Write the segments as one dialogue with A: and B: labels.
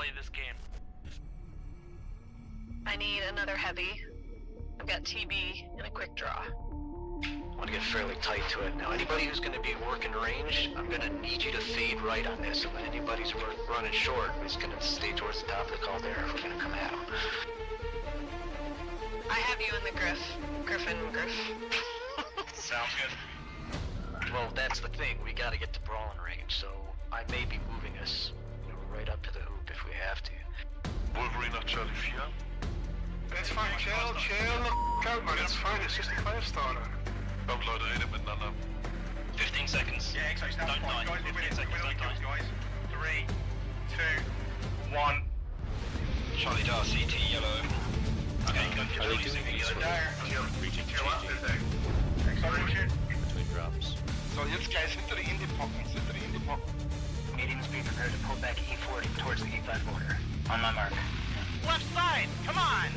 A: play this game.
B: I need another heavy. I've got TB and a quick draw.
C: I want to get fairly tight to it. Now, anybody who's going to be working range, I'm going to need you to fade right on this. And when anybody's running short, it's going to stay towards the top of the caldera if we're going to come at them.
B: I have you in the Griff. Griffin.
A: Sounds good.
C: Well, that's the thing. We got to get to brawling range, so I may be moving us, right up to the hoop if we have to.
D: Wolverine nach Charlie 4.
E: It's fine, chill the out, man. It's fine. It's just a 5-star.
D: Komm, Leute, redet miteinander.
A: 15 seconds.
E: Yeah, exactly. That's
A: Don't
E: fine,
A: die.
E: guys.
A: 15 seconds, don't die.
E: Guys. 3, 2, 1.
A: Charlie Dar, CT, yellow. Okay, go.
C: Are they doing these for
A: Reaching
C: between drops?
E: So jetzt guys, hinter die Indie-Pocken.
C: Mediums be prepared to pull back E40 towards the E5 border. On my mark.
A: Left side, come on!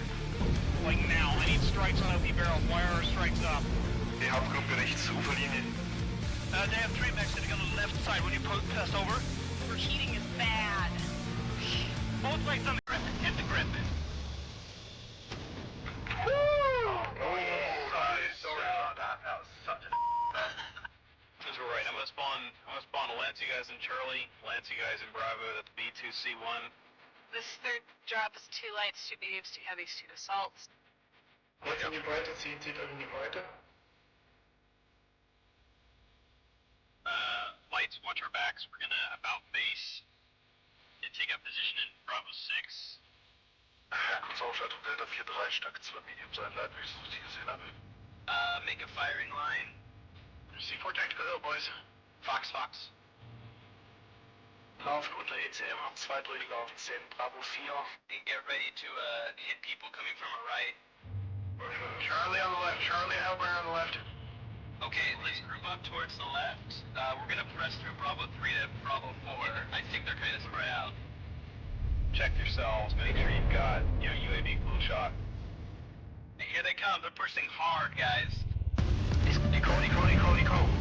A: Like now, I need strikes on OP barrel. Wire are strikes up.
E: Die Hauptgruppe rechts, Uferlinie.
A: They have 3 mechs sitting on the left side when you pass over.
B: Overheating is bad.
A: Both legs on the Griffin. Hit the Griffin.
E: That was such a
A: That's right. I'm gonna spawn Lance, you guys in Charlie. Lance, you guys in Bravo. That's B2C1.
B: This third drop is 2 lights, 2 mediums, 2 heavies, 2 assaults.
E: Jetzt in die Breite, zieht dann in die Breite.
A: Lights, watch our backs. We're gonna about base and take up position in Bravo 6.
D: Kurz Aufschaltung, Delta 4-3, stark 2 Mediums einleiten, wie ich es richtig gesehen habe.
A: Make a firing line.
E: C4 tactical hill, boys.
A: Fox.
E: Laufen unter ECM, haben 2 durchlaufen, 10, Bravo 4.
A: And get ready to hit people coming from our right.
E: Charlie on the left, Charlie Hellbringer on the left.
A: Okay, let's group up towards the left. We're gonna press through Bravo 3 to Bravo 4. I think they're kind of spread out.
E: Check yourselves, make sure you've got, UAV blue shot.
A: Here they come, they're pushing hard, guys.
E: Eco.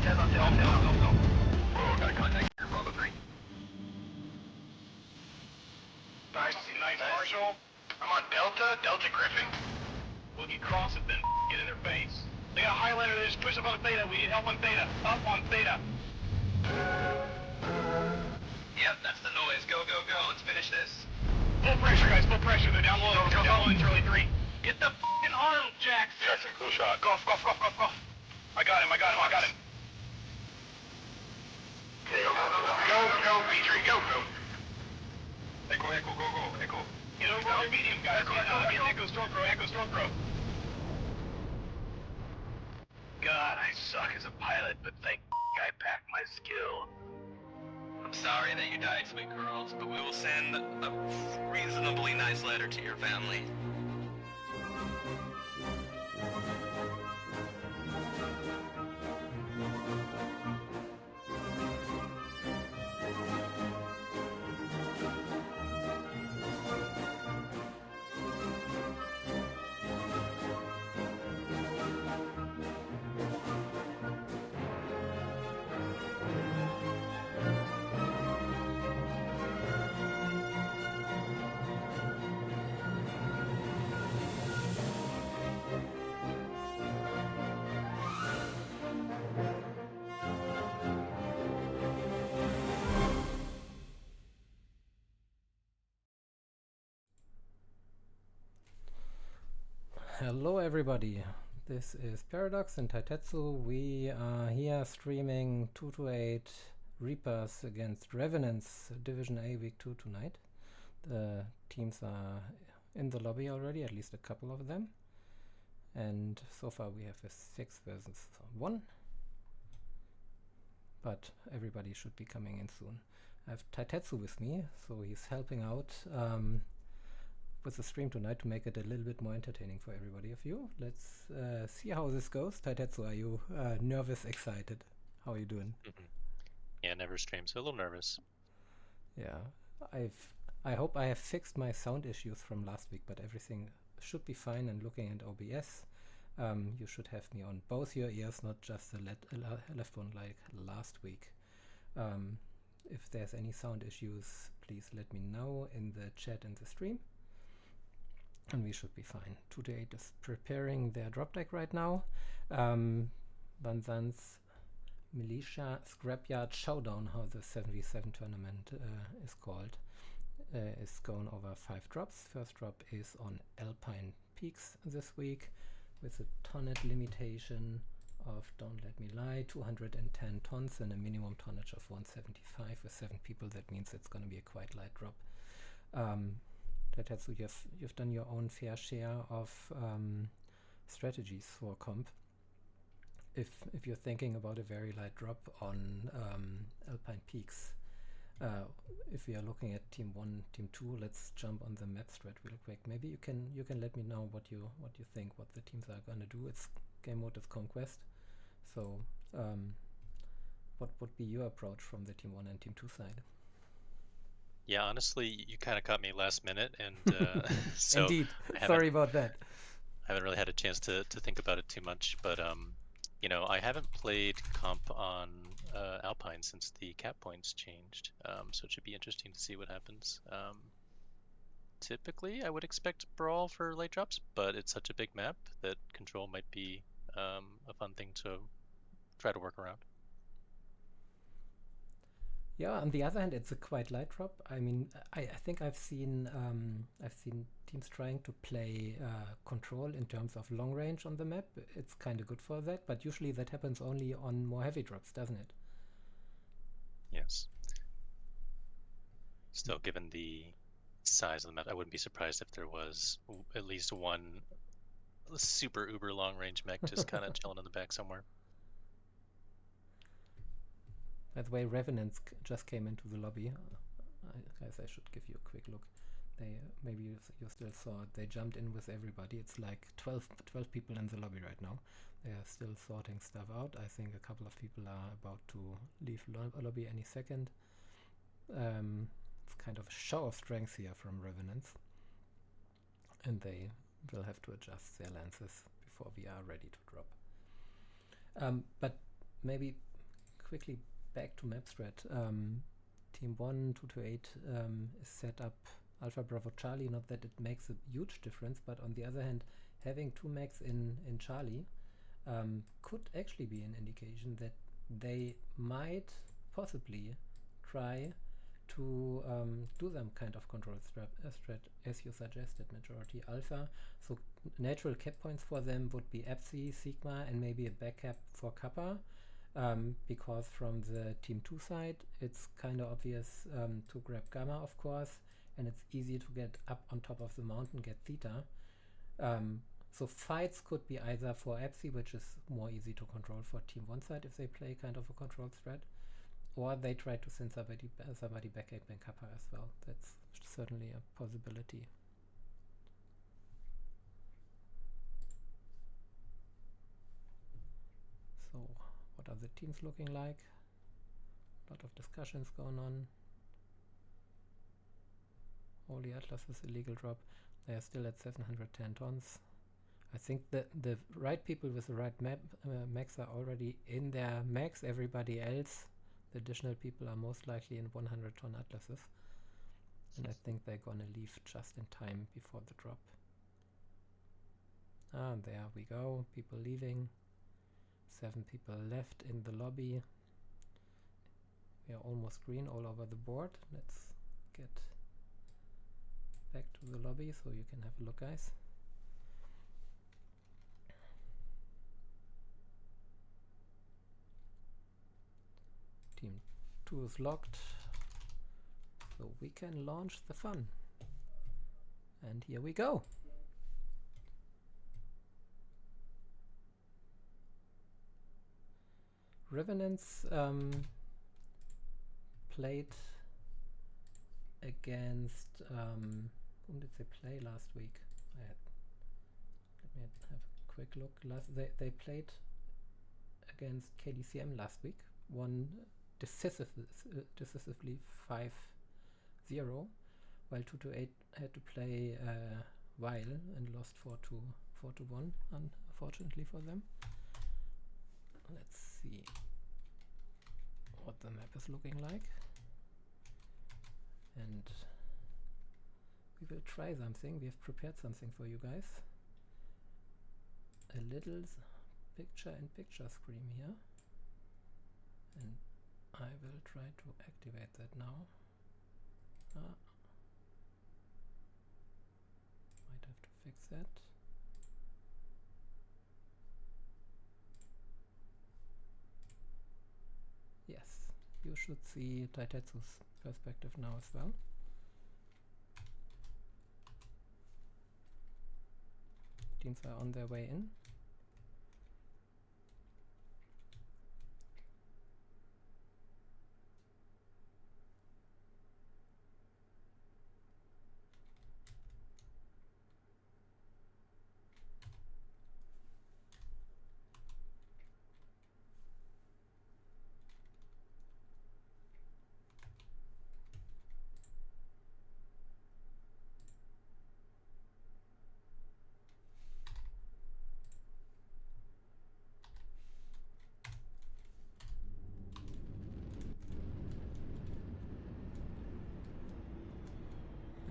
E: Tell them.
A: Oh, got contact here, Bravo 3.
E: Nice, Marshall. I'm on Delta Griffin.
A: We'll get cross it then, get in their face. They got a highlighter, they just push up on Theta. We need help on Theta. Up on Theta. Yep, that's the noise. Go. Let's finish this. Full pressure, guys. Full pressure. They're down low. Down low in Charlie 3. Get the f***ing arm, Jax.
E: Jackson, blue shot.
A: Go. I got him.
E: Go, B3, go.
A: Echo, go. Get over on your medium, guys. Echo stroke row. God, I suck as a pilot, but thank I packed my skill. I'm sorry that you died, sweet girls, but we will send a reasonably nice letter to your family.
F: Hello everybody, this is Paradox and Taitetsu. We are here streaming 2-8 Reapers against Revenants, Division A Week 2 tonight. The teams are in the lobby already, at least a couple of them. And so far we have a 6 versus 1. But everybody should be coming in soon. I have Taitetsu with me, so he's helping out with the stream tonight to make it a little bit more entertaining for everybody of you. Let's see how this goes. Taitetsu, are you nervous, excited? How are you doing?
G: Yeah, never streamed, so a little nervous.
F: Yeah, I hope I have fixed my sound issues from last week, but everything should be fine. And looking at OBS, you should have me on both your ears, not just the left one like last week. If there's any sound issues, please let me know in the chat and the stream. And we should be fine. 2-8 is preparing their drop deck right now. Banzan's Militia Scrapyard Showdown, how the 7v7 tournament is called, is going over 5 drops. First drop is on Alpine Peaks this week with a tonnage limitation of, don't let me lie, 210 tons and a minimum tonnage of 175 with 7 people. That means it's going to be a quite light drop. Tatetsu, you've done your own fair share of strategies for comp. If you're thinking about a very light drop on Alpine Peaks, if we are looking at Team 1, Team 2, let's jump on the map strat real quick. Maybe you can let me know what you think, what the teams are gonna do. It's game mode is Conquest, so what would be your approach from the Team 1 and Team 2 side?
G: Yeah, honestly, you kind of caught me last minute, and so
F: Indeed. Sorry about that.
G: I haven't really had a chance to think about it too much, but you know, I haven't played comp on Alpine since the cap points changed, so it should be interesting to see what happens. Typically, I would expect Brawl for late drops, but it's such a big map that Control might be a fun thing to try to work around.
F: Yeah, on the other hand, it's a quite light drop. I mean, I think I've seen teams trying to play Control in terms of long range on the map. It's kind of good for that, but usually that happens only on more heavy drops, doesn't it?
G: Yes. Still, given the size of the map, I wouldn't be surprised if there was at least one super uber long range mech just kind of chilling in the back somewhere.
F: By the way, Revenants just came into the lobby. Guys, I should give you a quick look. They maybe you still saw it. They jumped in with everybody. It's like 12 people in the lobby right now. They are still sorting stuff out. I think a couple of people are about to leave lobby any second. It's kind of a show of strength here from Revenants. And they will have to adjust their lances before we are ready to drop. But maybe quickly back to map strat. Team 1, 2-8 is set up Alpha Bravo Charlie. Not that it makes a huge difference, but on the other hand, having 2 mechs in Charlie could actually be an indication that they might possibly try to do some kind of control strat as you suggested, majority Alpha. So natural cap points for them would be Epsi, Sigma, and maybe a backup for Kappa. Because from the Team 2 side, it's kind of obvious to grab Gamma, of course, and it's easy to get up on top of the mountain, get Theta. So fights could be either for Epsi, which is more easy to control for Team 1 side if they play kind of a control strat, or they try to send somebody backup in Kappa as well. That's certainly a possibility. So what are the teams looking like? A lot of discussions going on. Holy Atlas is illegal drop. They are still at 710 tons. I think that the right people with the right max are already in their max. Everybody else, the additional people, are most likely in 100-ton Atlases. And I think they're gonna leave just in time before the drop. Ah, there we go. People leaving. 7 people left in the lobby. We are almost green all over the board. Let's get back to the lobby so you can have a look, guys. Team 2 is locked, so we can launch the fun. And here we go. Revenants played against whom did they play last week? Let me have a quick look. They played against KDCM last week, won decisively 5-0, while 2-8 had to play Weil and lost 4-1, unfortunately for them. Let's see what the map is looking like. And we will try something. We have prepared something for you guys. A little picture-in-picture screen here. And I will try to activate that now. Might have to fix that. Yes, you should see Taitetsu's perspective now as well. Teams are on their way in.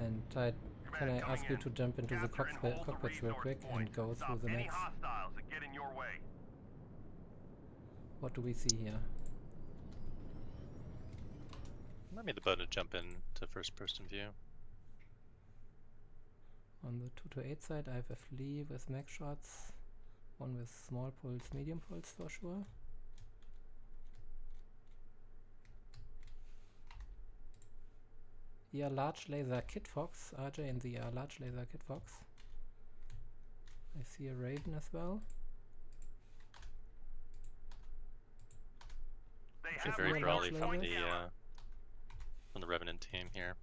F: And can I ask you to jump into the cockpits real quick and go through the maps? What do we see here?
G: I made the button to jump in to first-person view.
F: On the 228 side, I have a flea with mech shots, one with small pulse, medium pulse for sure. ER large laser Kit Fox, RJ in the large laser Kit Fox. I see a Raven as well.
G: Actually very brawly from the Revenant team here.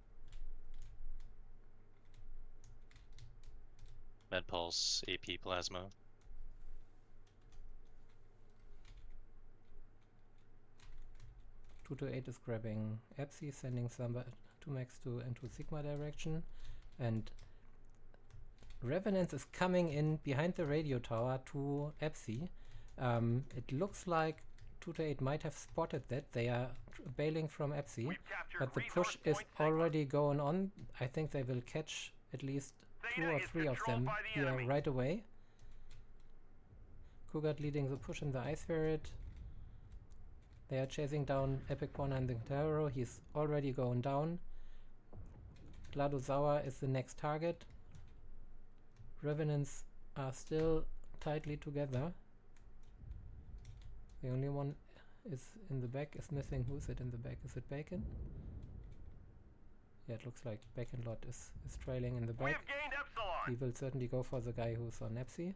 G: Medpulse, AP Plasma.
F: Two to 8 is grabbing Epsi, sending some 2 max into Sigma direction, and Revenants is coming in behind the radio tower to Epsi. It looks like 2 to 8 might have spotted that. They are bailing from Epsi, but the push is already going on. I think they will catch at least 2 or 3 of them here right away. Kugat leading the push in the Ice Ferret. They are chasing down Epic Corner and the Taro. He's already going down. Gladozawa is the next target. Revenants are still tightly together. The only one is in the back is missing. Who is it in the back? Is it Bacon? Yeah, it looks like Bacon Lot is trailing in the back. He will certainly go for the guy who's on Epsi.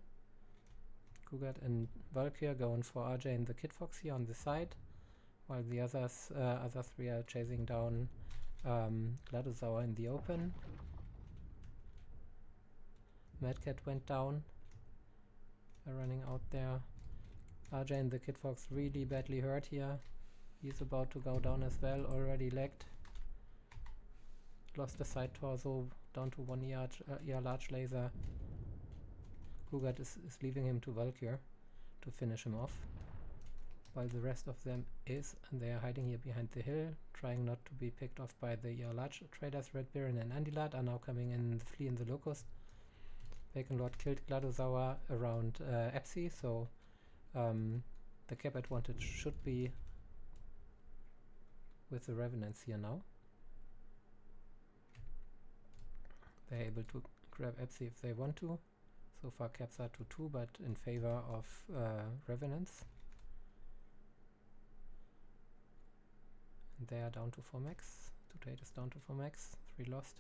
F: Kugat and Valkyr going for RJ and the Kid Fox here on the side, while the other 3 are chasing down Gladozawa in the open. Madcat went down. They're running out there. RJ and the Kid Fox really badly hurt here. He's about to go down as well, already lagged. Lost the side torso, down to 1 ER large laser. Kugat is leaving him to Valkyr to finish him off, while the rest of them and they are hiding here behind the hill, trying not to be picked off by the large traders. Red Baron and Andilat are now coming in the Flea and the Locust. Bacon Lord killed Gladozawa around Epsi, so the cap advantage should be with the Revenants here now. They're able to grab Epsi if they want to. So far caps are 2-2, but in favor of Revenants. And they are down to 4 max. 2 to 8 is down to 4 max. 3 lost.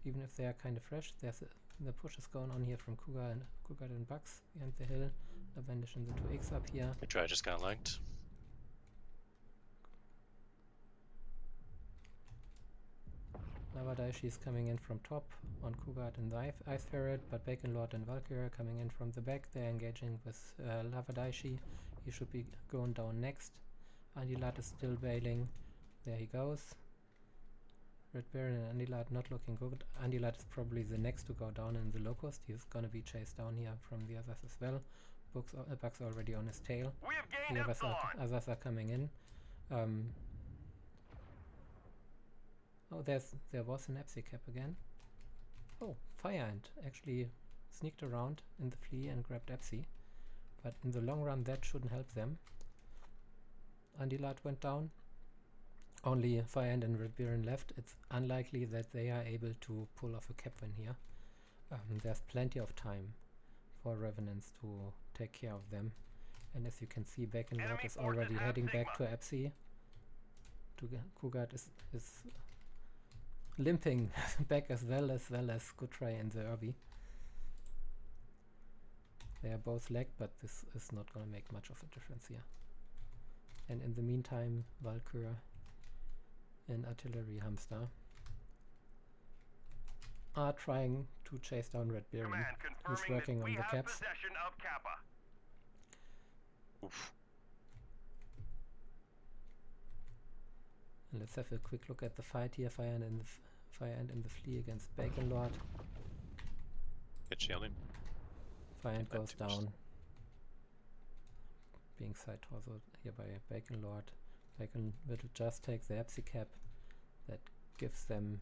F: Even if they are kind of fresh, the push is going on here from Kugat and Bugs behind the hill. Lavendish and the 2X up here.
G: The try just got lagged.
F: Lavadaishi is coming in from top on Kugat and the Ice Ferret, but Bacon Lord and Valkyrie are coming in from the back. They're engaging with Lavadaishi. He should be going down next. Andilat is still bailing. There he goes. Red Baron and Andilat not looking good. Andilat is probably the next to go down in the Locust. He's gonna be chased down here from the others as well. Bugs already on his tail. The others are coming in. Oh, there was an Epsi cap again. Oh, Fire Ant actually sneaked around in the flea and grabbed Epsi. But in the long run that shouldn't help them. Andilard went down. Only Fire Ant and Red Baron left. It's unlikely that they are able to pull off a cap win here. There's plenty of time for Revenants to take care of them. And as you can see, Baconlord is already heading back to Epsi. Kugart is limping back as well as Good Try and the Irby. They are both lagged, but this is not gonna make much of a difference here. And in the meantime, Valkyr and Artillery Hamster are trying to chase down Red Baron, who's working on the caps.
G: Oof.
F: And let's have a quick look at the fight here. Fire Ant and the Flea against Baconlord.
G: Good shielding.
F: Fire Ant goes down, being side torso here by Baconlord. Bacon will just take the Epsi cap. That gives them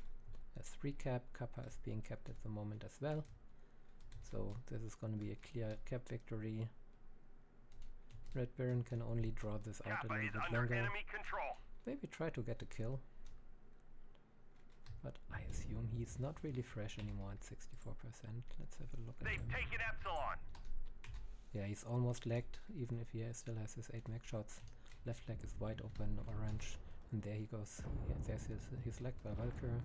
F: a 3 cap. Kappa is being capped at the moment as well. So this is going to be a clear cap victory. Red Baron can only draw this out a little bit longer. Maybe try to get a kill. But I assume he's not really fresh anymore at 64%. Let's have a look at him.
E: taken Epsilon.
F: Yeah, he's almost lagged, even if he still has his 8 mech shots. Left leg is wide open, orange. And there he goes. Yeah, there's his leg by Valkyr.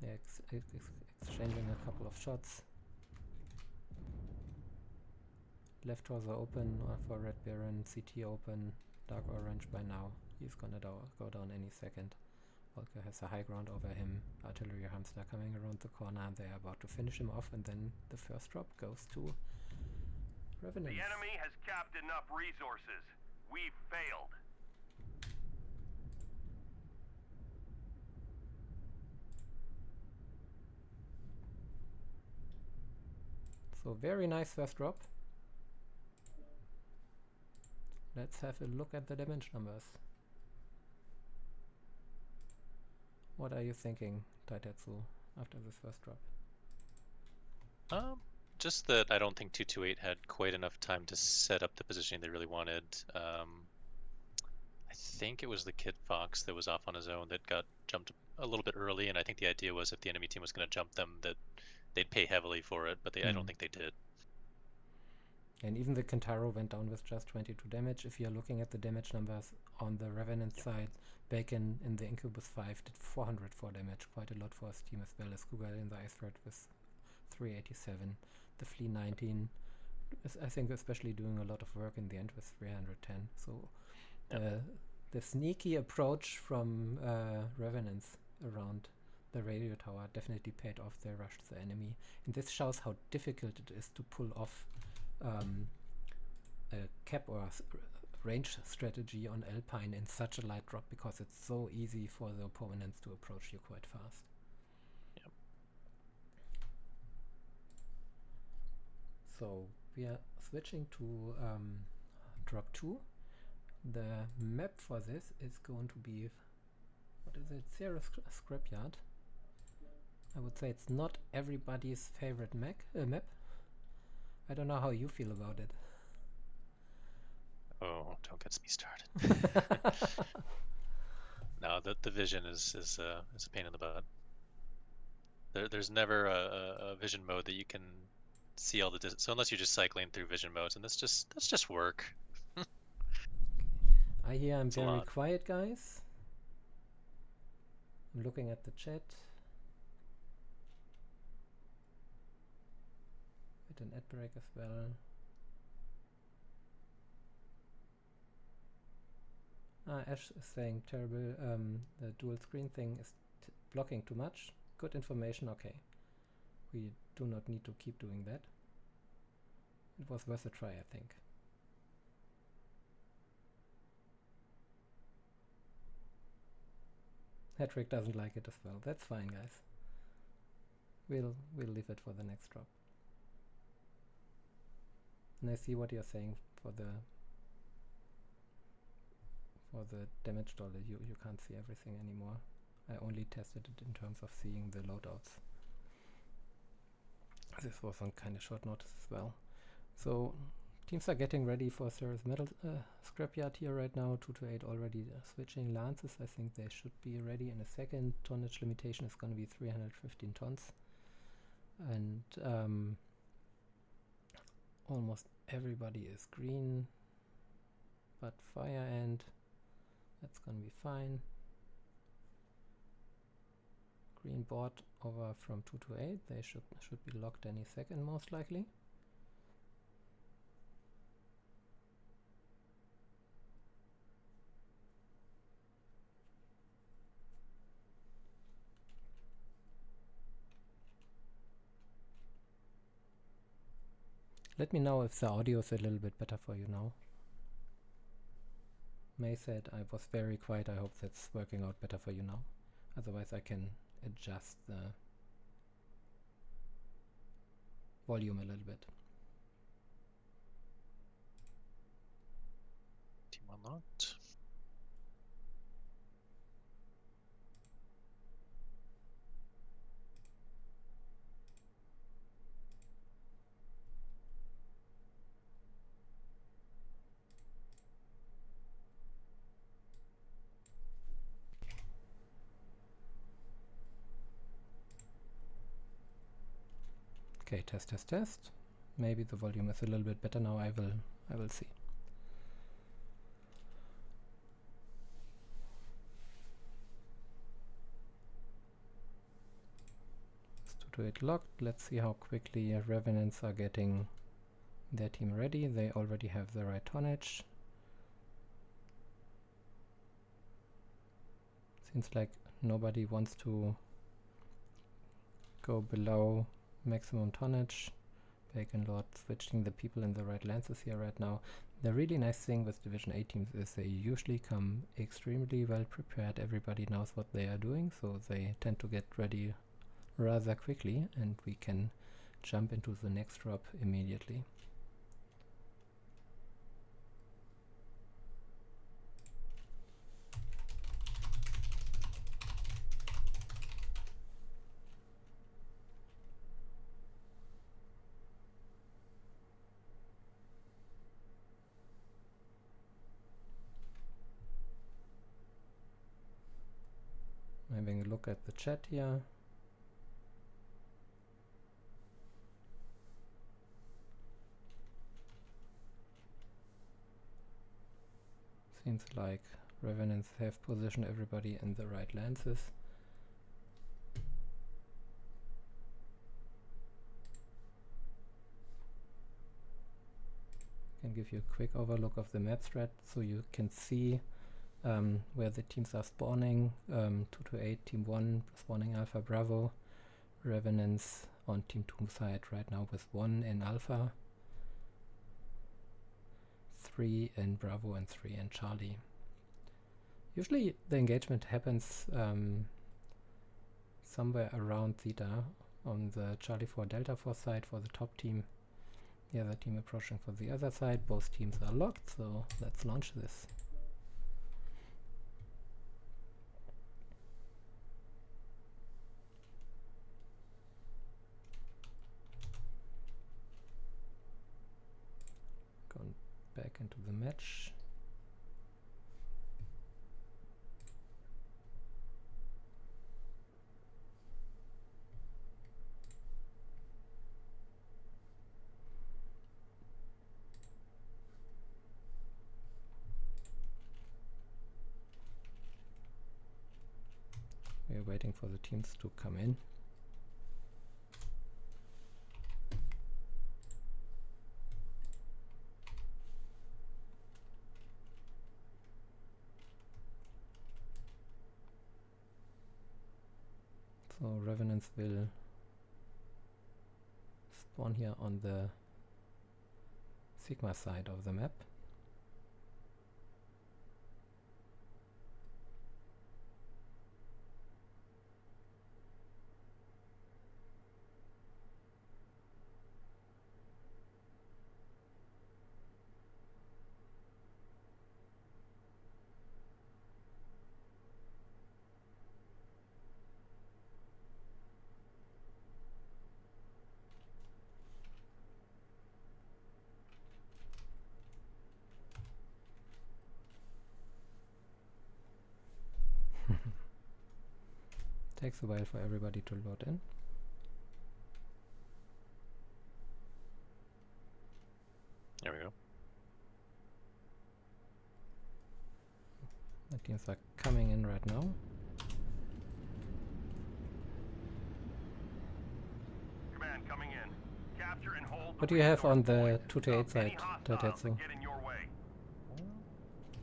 F: They're exchanging a couple of shots. Left torso open for Red Baron, CT open, dark orange by now. He's gonna go down any second. Valkyr has a high ground over him. Artillery Hamster coming around the corner. They're about to finish him off, and then the first drop goes to Revenants.
E: The enemy has capped enough resources. We've failed.
F: So very nice first drop. Let's have a look at the damage numbers. What are you thinking, Taitetsu, after this first drop?
G: Just that I don't think 228 had quite enough time to set up the positioning they really wanted. I think it was the Kid Fox that was off on his own that got jumped a little bit early, and I think the idea was if the enemy team was going to jump them, that they'd pay heavily for it, but I don't think they did.
F: And even the Kentaro went down with just 22 damage. If you're looking at the damage numbers on the Revenant side, Bacon in the Incubus 5 did 404 damage, quite a lot for his team, as well as Cougar in the Ice Threat with 387. The Flea 19 is, I think, especially doing a lot of work in the end with 310. So the sneaky approach from Revenants around the radio tower definitely paid off. They rushed the enemy. And this shows how difficult it is to pull off a cap or range strategy on Alpine in such a light drop, because it's so easy for the opponents to approach you quite fast.
G: Yep.
F: So we are switching to drop 2. The map for this is going to be, what is it, Sierra Scrapyard. I would say it's not everybody's favorite map. I don't know how you feel about it.
G: Oh, don't get me started. No, the vision is a pain in the butt. There's never a vision mode that you can see all the distance. So unless you're just cycling through vision modes, and that's just work.
F: I hear I'm
G: It's a
F: very
G: lot.
F: quiet, guys. I'm looking at the chat. With an ad break as well. Ash is saying terrible. The dual screen thing is blocking too much. Good information. Okay, we do not need to keep doing that. It was worth a try, I think. Hedrick doesn't like it as well. That's fine, guys. We'll leave it for the next drop. And I see what you're saying for the damage dollar. You can't see everything anymore I only tested it in terms of seeing the loadouts. This was on kind of short notice as well. So teams are getting ready for Sarah's metal scrapyard here right now. 228 already switching lances. I think they should be ready in a second. Tonnage limitation is going to be 315 tons. And almost everybody is green. But fire end, that's going to be fine. Green board over from 228. They should be locked any second most likely. Let me know if the audio is a little bit better for you now. May said I was very quiet. I hope that's working out better for you now. Otherwise I can adjust the volume a little bit.
G: Team unlocked.
F: Okay, test. Maybe the volume is a little bit better now. I will see. To it locked. Let's see how quickly Revenants are getting their team ready. They already have the right tonnage. Seems like nobody wants to go below maximum tonnage. Bacon Lord switching the people in the right lances here right now. The really nice thing with Division 8 teams is they usually come extremely well prepared. Everybody knows what they are doing, so they tend to get ready rather quickly, and we can jump into the next drop immediately. Having a look at the chat here. Seems like Revenants have positioned everybody in the right lances. Can give you a quick overlook of the map strat so you can see where the teams are spawning. 228 Team 1 spawning Alpha Bravo. Revenants on Team 2 side right now with 1 in Alpha, 3 in Bravo and 3 in Charlie. Usually the engagement happens somewhere around Theta on the Charlie 4 Delta 4 side for the top team. The other team approaching for the other side. Both teams are locked, so let's launch this. Going back into the match. We're waiting for the teams to come in. So Revenants will spawn here on the Sigma side of the map. Takes a while for everybody to load in.
G: There we go.
F: The teams are coming in right now.
H: Command coming in. Capture and hold.
F: What do you have on the 2-8 side, Taitetsu?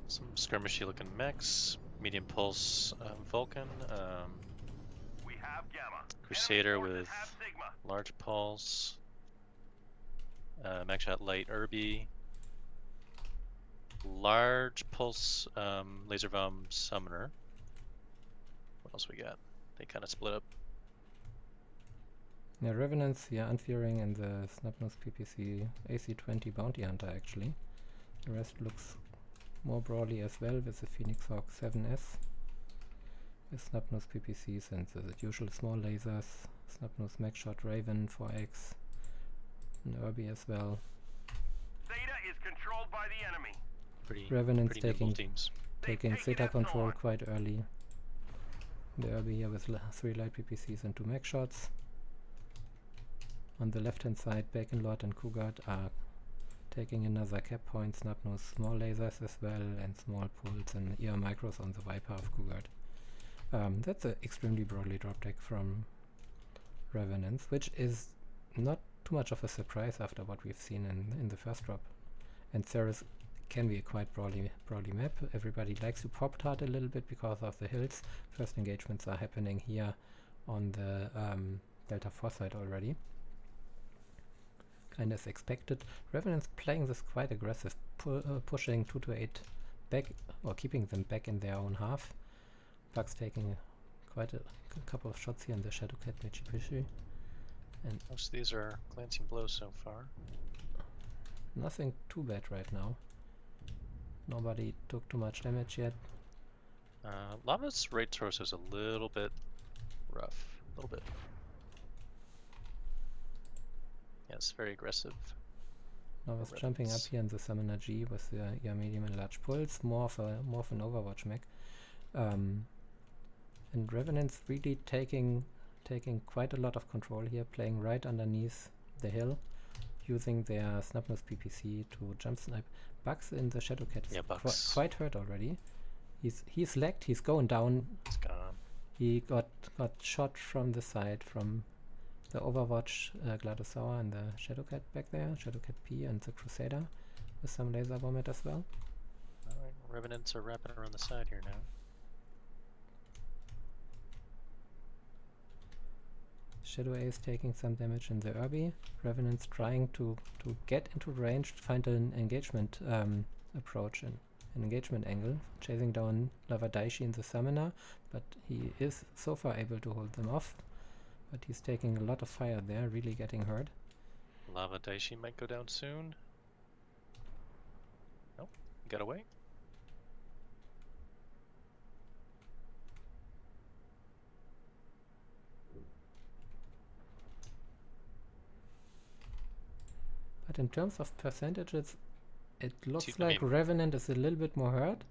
G: Some skirmishy looking mechs, medium pulse Vulcan,
H: We have Gamma.
G: Crusader
H: Enemy forces
G: with
H: have Sigma.
G: large pulse, mech shot light Irby, large pulse laser vom summoner. What else we got? They kind of split up.
F: Yeah, Revenants here, Unfearing and the Snubnose PPC AC-20 Bounty Hunter actually. The rest looks more broadly as well with the Phoenix Hawk 7S. With Snubnose PPCs and the usual small lasers, Snubnose Mech Shot Raven 4X, and Irby as well.
H: Theta is controlled by the enemy.
F: Revenants
G: Pretty nimble
F: taking
G: teams.
F: Theta control quite early. The Irby here with 3 light PPCs and 2 mech shots. On the left hand side, Bacon Lord and Cougar are taking another cap point, Snubnose small lasers as well, and small pulls and ER micros on the Viper of Cougar. That's an extremely broadly drop deck from Revenants, which is not too much of a surprise after what we've seen in the first drop. And Ceres can be a quite broadly map. Everybody likes to pop tart a little bit because of the hills. First engagements are happening here on the Delta 4 side already. Kind of as expected. Revenants playing this quite aggressive, pushing 2-8 back, or keeping them back in their own half. Bugs taking quite a couple of shots here in the Shadowcat Mitsubishi. And
G: Most of these are glancing blows so far.
F: nothing too bad right now. Nobody took too much damage yet.
G: Lava's right torso is a little bit rough. A little bit. Yeah, it's very aggressive.
F: Nova's jumping up here in the Summoner G with the medium and large pulse, more of an Overwatch mech. And Revenants really taking quite a lot of control here, playing right underneath the hill, using their Snubnose PPC to jump snipe. Bugs in the Shadowcat is quite hurt already. He's lagged, he's going down.
G: It's gone.
F: He got shot from the side from the Overwatch Gladosaur and the Shadowcat back there, Shadowcat P and the Crusader with some laser vomit as well.
G: Alright, Revenants are wrapping around the side here now.
F: Shadow A is taking some damage in the Irby. Revenants trying to get into range to find an engagement approach and an engagement angle, chasing down Lavadaishi in the Summoner, but he is so far able to hold them off. But he's taking a lot of fire there, really getting hurt.
G: Lava Daishi might go down soon. Nope, he got away.
F: But in terms of percentages, it looks
G: I
F: like
G: mean,
F: Revenant is a little bit more hurt.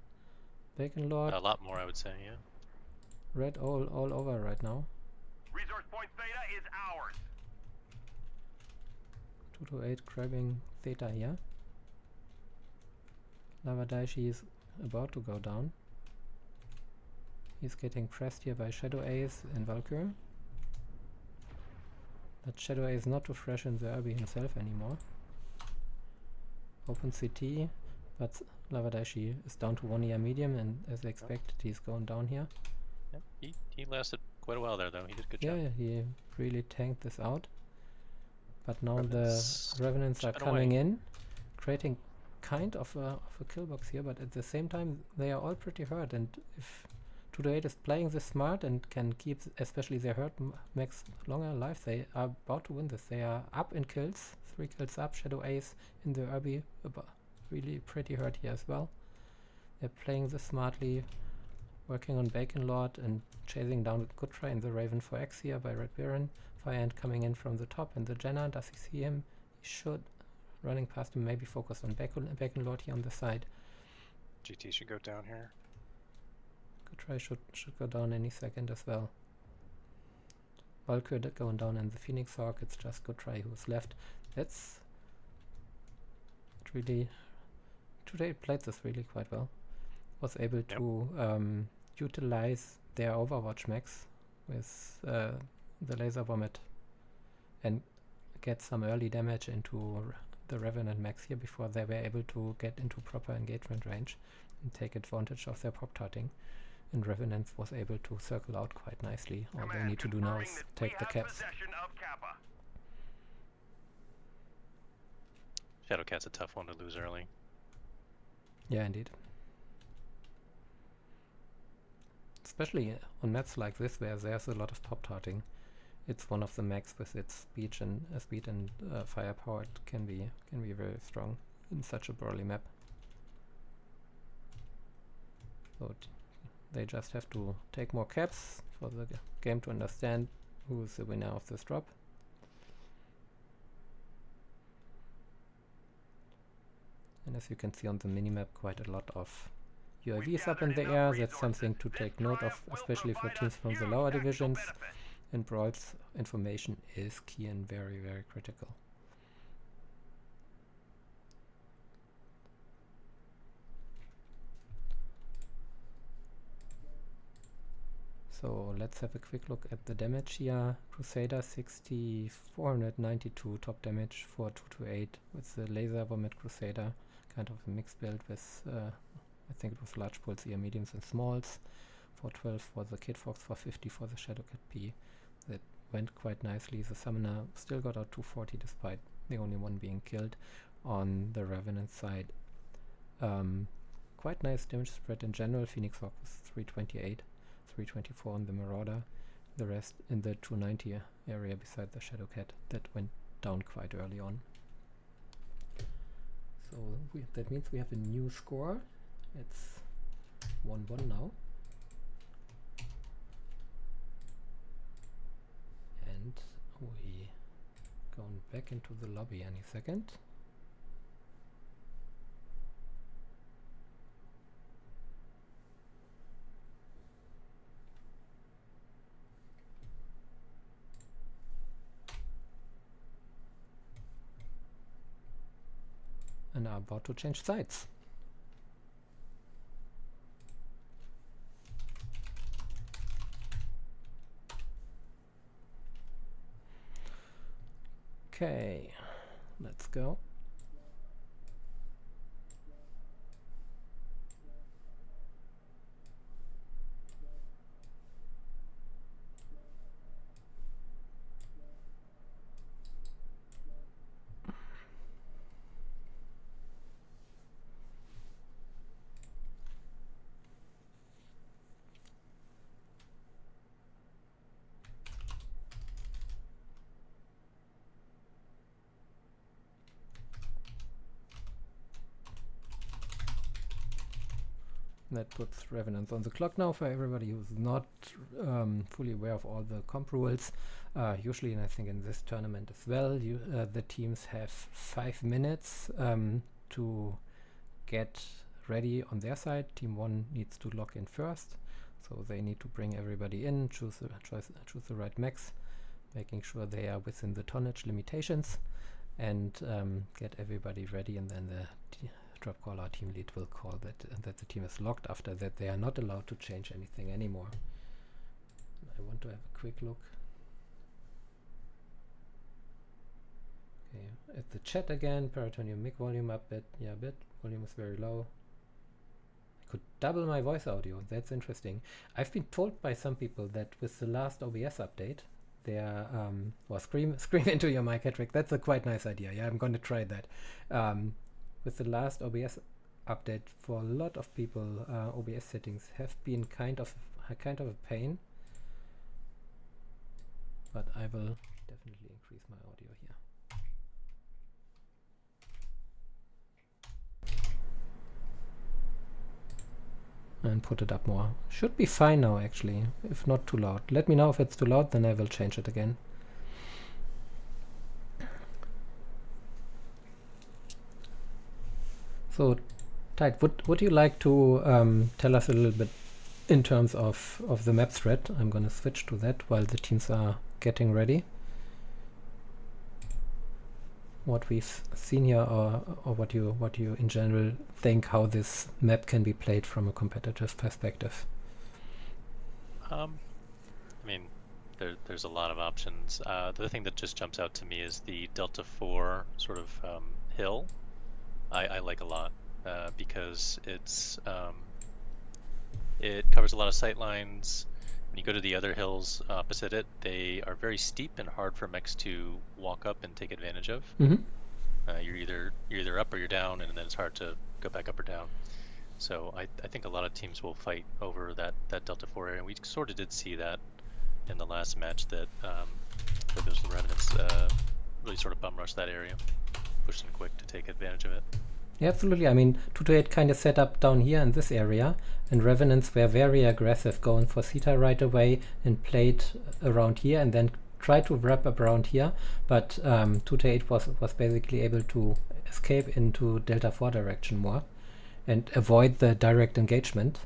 F: Bacon Lord,
G: a lot more, I would say, yeah.
F: red all over right now.
H: Resource point Theta is ours.
F: 2-8 grabbing Theta here. Lavadaishi is about to go down. He's getting pressed here by Shadow Ace and Valkyr. But Shadow Ace is not too fresh in the Irby himself anymore. Open CT, but Lavadaishi is down to 1 ER medium, and as expected he's going down here.
G: Yep, he lasted quite a while there though, he did a good job.
F: Yeah, he really tanked this out. But now
G: Revenants
F: the Revenants are
G: chatting
F: coming
G: away.
F: in, creating kind of a kill box here, but at the same time they are all pretty hurt, and if 2-8 is playing this smart and can keep especially their hurt mechs longer alive, they are about to win this. They are up in kills, 3 kills up, Shadow Ace in the Irby, really pretty hurt here as well. They're playing this smartly, working on Bacon Lord and chasing down a good try in the Raven 4X here by Red Baron. Firehand coming in from the top, and the Jenna, does he see him? He should. Running past him, maybe focus on Bacon Lord here on the side.
G: GT should go down here.
F: Good try, should go down any second as well. Valkyrie going down in the Phoenix Hawk. It's just go try who's left. That's really... Today played this really quite well. Was able to utilize their Overwatch mechs with the laser vomit and get some early damage into the Revenant mechs here before they were able to get into proper engagement range and take advantage of their pop-tarting. And Revenant was able to circle out quite nicely. All they need to do now is take the caps.
G: Shadowcat's a tough one to lose early.
F: Yeah, indeed. Especially on maps like this where there's a lot of pop-tarting. It's one of the mechs with its speed and firepower. It can be very strong in such a burly map. So they just have to take more caps for the game to understand who is the winner of this drop. And as you can see on the minimap, quite a lot of UAVs up in the air. That's something to take note of, especially for teams from the lower divisions. And Brawl's information is key and very, very critical. So let's have a quick look at the damage here. Crusader 492 top damage for 228 with the laser vomit Crusader. Kind of a mixed build with, I think it was large pulse ear mediums and smalls. 412 for the Kid Fox, 450 for the Shadowcat P. That went quite nicely. The Summoner still got out 240 despite the only one being killed. On the Revenant side, quite nice damage spread in general. Phoenix Hawk was 328, 324 on the Marauder. The rest in the 290 area beside the Shadowcat. That went down quite early on. So that means we have a new score. It's 1-1 now. And we going back into the lobby any second. And are about to change sides. Okay, let's go. That puts Revenants on the clock now for everybody who's not fully aware of all the comp rules. Usually, and I think in this tournament as well, the teams have 5 minutes to get ready on their side. Team 1 needs to lock in first, so they need to bring everybody in, choose the right mechs, making sure they are within the tonnage limitations, and get everybody ready, and then the drop call, our team lead will call that the team is locked. After that, they are not allowed to change anything anymore. I want to have a quick look. Okay, at the chat again. Peritoneum mic volume up bit. Yeah, bit. Volume is very low. I could double my voice audio. That's interesting. I've been told by some people that with the last OBS update, there well, scream into your mic, Hedrick. That's a quite nice idea. Yeah, I'm going to try that. With the last OBS update, for a lot of people, OBS settings have been kind of a pain. But I will definitely increase my audio here. And put it up more. Should be fine now, actually, if not too loud. Let me know if it's too loud, then I will change it again. So, Tide, would you like to tell us a little bit in terms of the map thread? I'm going to switch to that while the teams are getting ready. What we've seen here, or what you in general think how this map can be played from a competitive perspective.
G: I mean, there's a lot of options. The thing that just jumps out to me is the Delta 4 sort of hill. I like a lot because it covers a lot of sight lines. When you go to the other hills opposite it, they are very steep and hard for mechs to walk up and take advantage of. You're either up or you're down, and then it's hard to go back up or down. So I think a lot of teams will fight over that Delta 4 area, and we sort of did see that in the last match that those Revenants really sort of bum rushed that area, pushed in quick to take advantage of it.
F: Yeah, absolutely. I mean, 228 kind of set up down here in this area, and Revenants were very aggressive, going for Theta right away and played around here, and then tried to wrap up around here. But 228 was basically able to escape into Delta 4 direction more and avoid the direct engagement,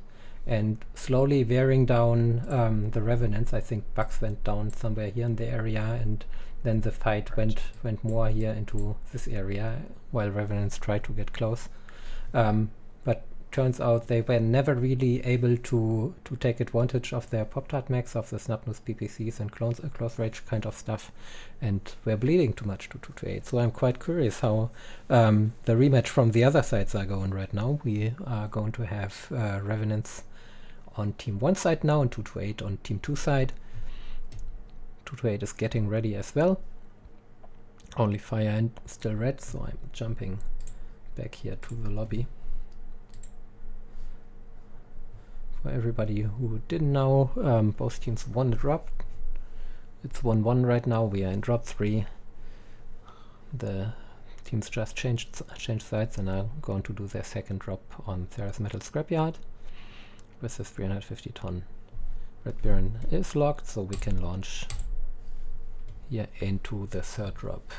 F: and slowly wearing down the Revenants. I think Bugs went down somewhere here in the area, and then the fight went more here into this area while Revenants tried to get close. But turns out they were never really able to take advantage of their Pop-Tart mechs, of the Snubnose PPCs and close range kind of stuff, and were bleeding too much to 228. So I'm quite curious how the rematch from the other sides are going right now. We are going to have Revenants on Team 1 side now, and 228 on Team 2 side. 228 is getting ready as well. Only Fire and still red, so I'm jumping back here to the lobby. For everybody who didn't know, both teams won the drop. It's 1-1 right now. We are in drop 3. The teams just changed sides and are going to do their second drop on Thera's Metal Scrapyard with this 350-ton Red Baron is locked, so we can launch here into the third drop.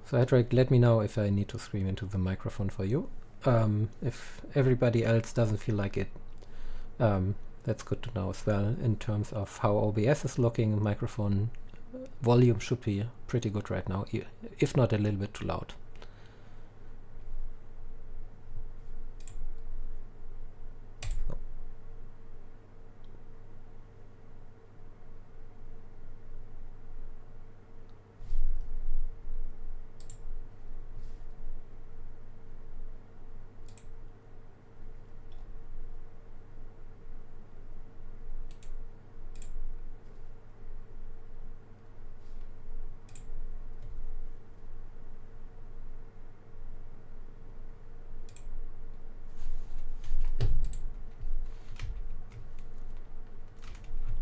F: So Hedrick, let me know if I need to scream into the microphone for you. If everybody else doesn't feel like it, that's good to know as well. In terms of how OBS is looking, microphone volume should be pretty good right now, if not a little bit too loud.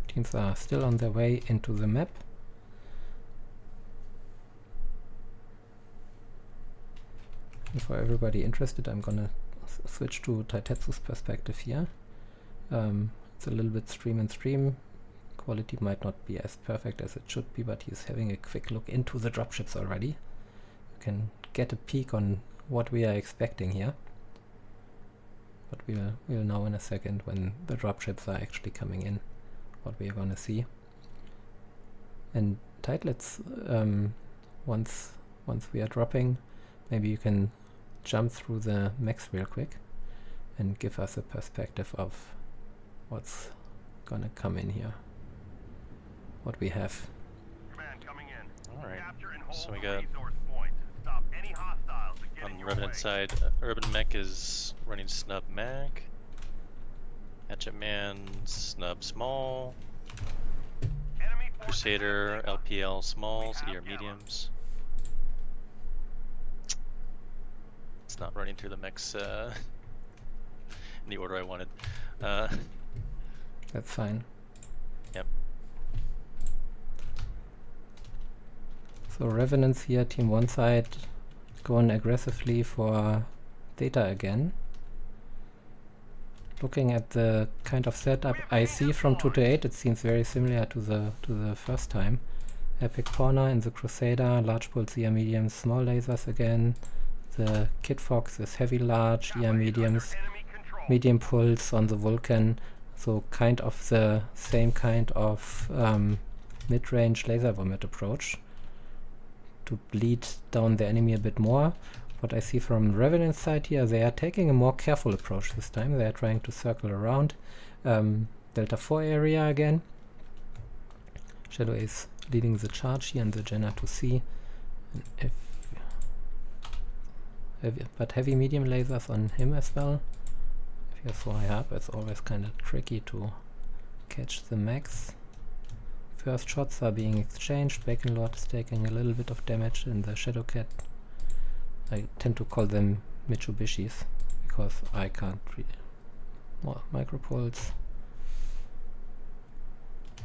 F: Teams are still on their way into the map. And for everybody interested, I'm gonna switch to Taitetsu's perspective here. It's a little bit stream and stream. Quality might not be as perfect as it should be, but he's having a quick look into the dropships already. You can get a peek on what we are expecting here. But we'll know in a second when the dropships are actually coming in what we are going to see. And Tide, let's once we are dropping, maybe you can jump through the mechs real quick and give us a perspective of what's gonna come in here, what we have.
H: Command coming in.
G: All right.
H: Capture and hold
G: So we
H: the
G: got
H: resource point. Stop any hostiles that get
G: on
H: in
G: the
H: your
G: Revenant
H: way.
G: side, Urban Mech is running Snub Mag. Hatchet Man, Snub Small.
H: Enemy forces
G: Crusader,
H: advancing.
G: LPL Smalls,
H: We have
G: ER
H: cover.
G: Mediums. It's not running through the mechs in the order I wanted.
F: That's fine.
G: Yep.
F: So Revenants here, team 1 side, going aggressively for data again. Looking at the kind of setup I see from 2 to 8, it seems very similar to the first time. Epic Corner in the Crusader, large pulse ER mediums, small lasers again. The Kid Fox is heavy large, ER mediums,
H: Enemy control.
F: medium pulse on the Vulcan. So kind of the same kind of mid-range laser vomit approach to bleed down the enemy a bit more. What I see from Revenant's side here, they are taking a more careful approach this time. They are trying to circle around Delta 4 area again. Shadow is leading the charge here and the Jenna to C. And but heavy medium lasers on him as well. If you're so high up, it's always kind of tricky to catch the max. First shots are being exchanged. Bacon Lord is taking a little bit of damage in the Shadow Cat. I tend to call them Mitsubishis because I can't read more micropulse.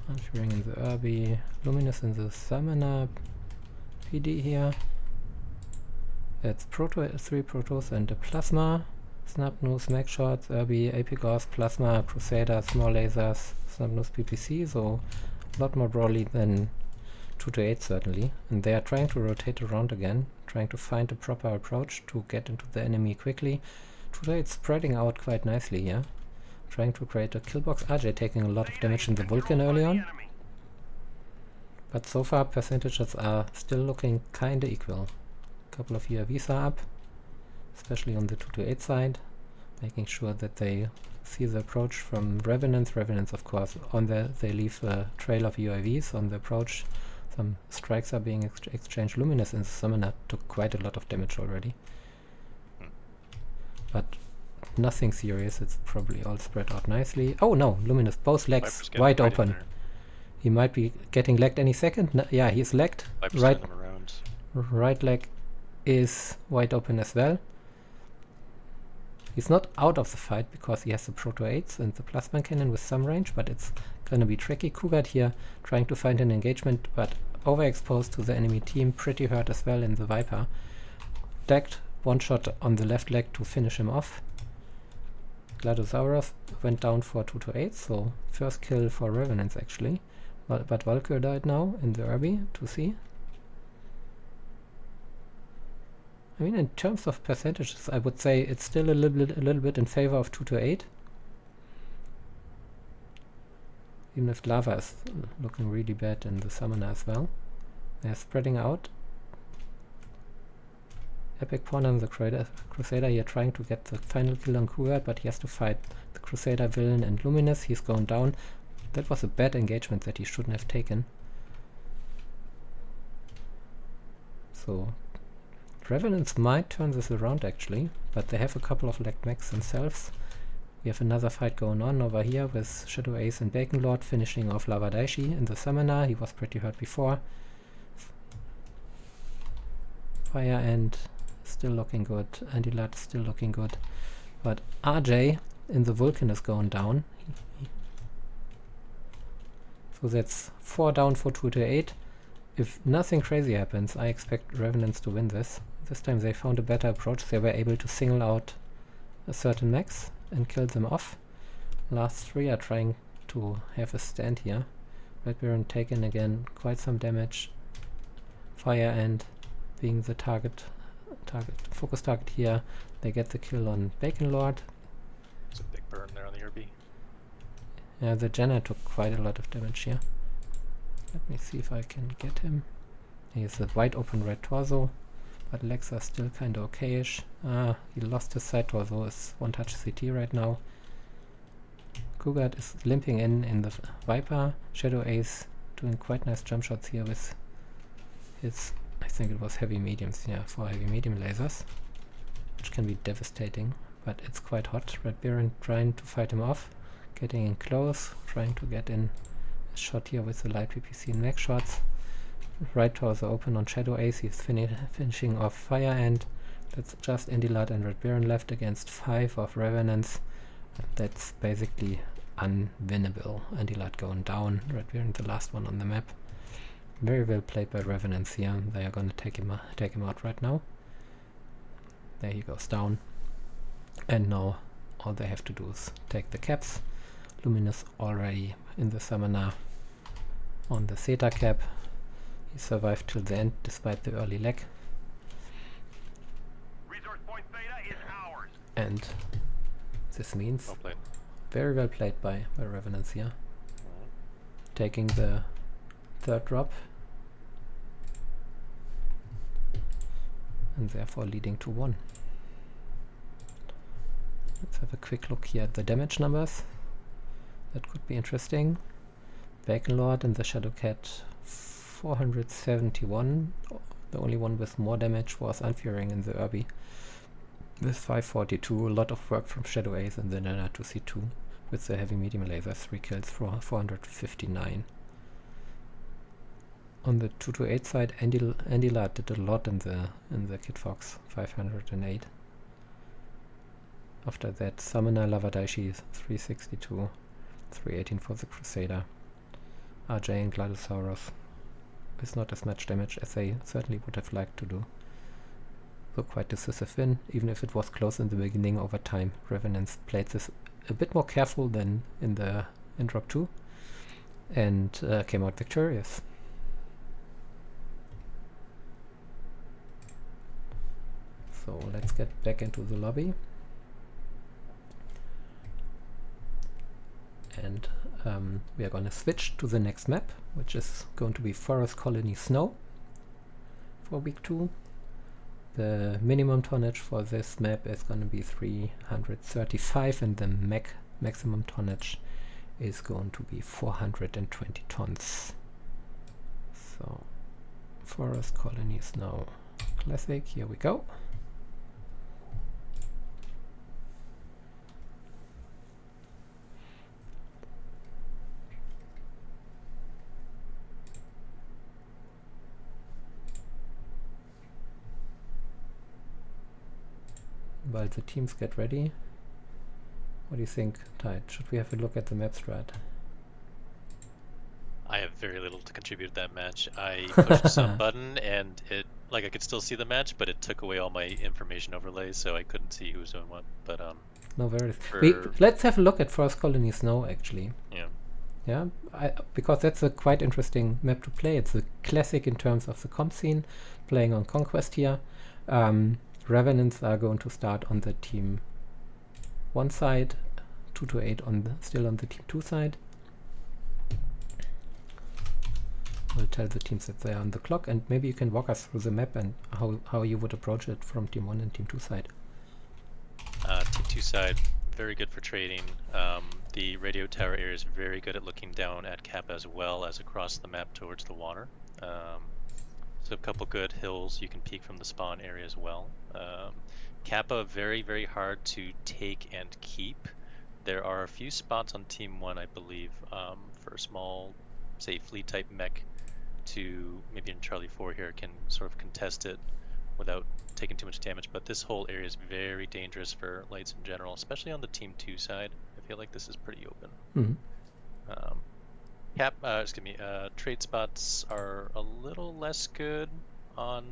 F: Answering in the Irby, Luminous in the Summoner PD here. That's three Protos and a Plasma. Snubnose, Mag Shots, Irby, Apigos, Plasma, Crusader, Small Lasers, Snubnose PPC, so a lot more broadly than 2-8 certainly. And they are trying to rotate around again, trying to find a proper approach to get into the enemy quickly. 2-8 spreading out quite nicely here. Trying to create a kill box. RJ taking a lot of damage in the Vulcan early on. But so far percentages are still looking kinda equal. Couple of UAVs are up, especially on the 2-8 side, making sure that they see the approach from Revenants. Revenants, of course, on they leave a trail of UAVs on the approach. Some strikes are being exchanged. Luminous in the Summoner took quite a lot of damage already. But nothing serious, it's probably all spread out nicely. Oh no, Luminous, both legs wide open. He might be getting legged any second. No, yeah, he's legged. Right leg is wide open as well. He's not out of the fight because he has the Proto-8s and the Plasma Cannon with some range, but it's gonna be tricky. Cougar here trying to find an engagement, but overexposed to the enemy team, pretty hurt as well in the Viper. Decked, one shot on the left leg to finish him off. Gladosaurus went down for 2-8, so first kill for Revenants actually. But Valkyr died now in the Irby, to see. I mean, in terms of percentages, I would say it's still a little bit in favor of 2-8. Even if Lava is looking really bad in the Summoner as well. They're spreading out. Epic Pawn and the Crusader here trying to get the final kill on Cougar, but he has to fight the Crusader villain and Luminous. He's going down. That was a bad engagement that he shouldn't have taken. So Revenants might turn this around actually, but they have a couple of lagged mechs themselves. We have another fight going on over here with Shadow Ace and Bacon Lord finishing off Lava Daishi in the Summoner. He was pretty hurt before. Fire End still looking good. Antilat still looking good. But RJ in the Vulcan is going down. So that's 4 down for 2-8. If nothing crazy happens, I expect Revenants to win this. This time they found a better approach. They were able to single out a certain max and kill them off. Last 3 are trying to have a stand here. Red Baron taken again quite some damage. Fire End being the focus target here. They get the kill on Bacon Lord.
G: There's a big burn there on the RB.
F: Yeah, the Jenna took quite a lot of damage here. Let me see if I can get him. He has a wide open red torso, but legs are still kinda okayish. He lost his side torso, is one touch CT right now. Cougar is limping in the Viper. Shadow Ace doing quite nice jump shots here with his, I think it was heavy mediums, yeah, 4 heavy medium lasers, which can be devastating, but it's quite hot. Red Baron trying to fight him off, getting in close, trying to get in a shot here with the light PPC and mech shots. Right torso open on Shadow Ace, he's finishing off Fire End. That's just Indilat and Red Baron left against 5 of Revenants. That's basically unwinnable. Indilat going down, Red Baron the last one on the map. Very well played by Revenants here. They are gonna take him out right now. There he goes down. And now all they have to do is take the caps. Luminous already in the Summoner on the Theta cap. He survived till the end despite the early lag.
H: Resource point Theta is ours.
F: And this means Very well played by Revenants here. Taking the third drop. And therefore leading to 1. Let's have a quick look here at the damage numbers. That could be interesting. Bacon Lord and the Shadow Cat 471. The only one with more damage was Unfearing in the Urbi with 542. A lot of work from Shadow Ace and then Nana to C2 with the heavy medium laser. 3 kills for 459. On the 228 side, Andy Lard did a lot in the Kid Fox, 508. After that, Summoner Lavadaishi 362, 318 for the Crusader. RJ and Gladosaurus with not as much damage as they certainly would have liked to do. So quite decisive win, even if it was close in the beginning. Over time, Revenants played this a bit more careful than in drop 2 and came out victorious. So let's get back into the lobby. And we are going to switch to the next map, which is going to be Forest Colony Snow for week 2. The minimum tonnage for this map is going to be 335 and the maximum tonnage is going to be 420 tons. So Forest Colony Snow Classic, here we go. While the teams get ready, what do you think, Tide? Should we have a look at the map strat?
G: I have very little to contribute to that match. I pushed some button and I could still see the match, but it took away all my information overlays, so I couldn't see who was doing what. But
F: no worries. Let's have a look at Forest Colony Snow actually. Yeah, because that's a quite interesting map to play. It's a classic in terms of the comp scene, playing on Conquest here. Revenants are going to start on the team 1 side, 228 still on the team 2 side. We'll tell the teams that they are on the clock, and maybe you can walk us through the map and how you would approach it from team 1 and team 2 side.
G: Team 2 side, very good for trading. The radio tower area is very good at looking down at Kappa as well as across the map towards the water. So a couple good hills you can peek from the spawn area as well. Kappa, very, very hard to take and keep. There are a few spots on Team 1, I believe, for a small, say, fleet type mech to, maybe in Charlie 4 here, can sort of contest it without taking too much damage. But this whole area is very dangerous for lights in general, especially on the Team 2 side. I feel like this is pretty open. Trade spots are a little less good on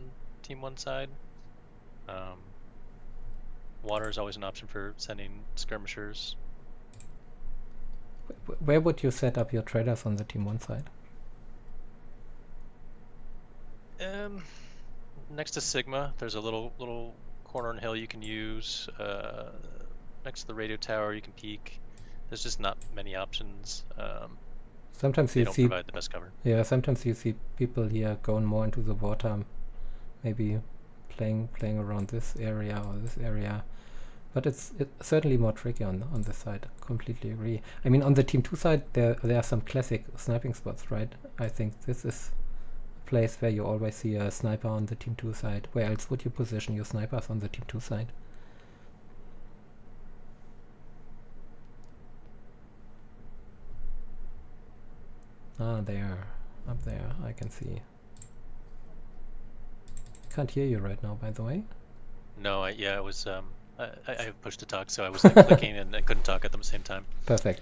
G: Team 1 side. Water is always an option for sending skirmishers.
F: Where would you set up your traders on the Team 1 side?
G: Next to Sigma, there's a little corner and hill you can use. Next to the radio tower, you can peek. There's just not many options.
F: Sometimes
G: they
F: you
G: don't
F: see
G: provide the best cover.
F: Yeah, sometimes you see people here going more into the water, maybe playing around this area or this area. But it's certainly more tricky on this side. Completely agree. I mean, on the Team 2 side, there are some classic sniping spots, right? I think this is a place where you always see a sniper on the Team 2 side. Where else would you position your snipers on the Team 2 side? Ah, there. Up there, I can see. Can't hear you right now, by the way.
G: No, I was I have push to talk, so I was clicking and I couldn't talk at the same time.
F: Perfect.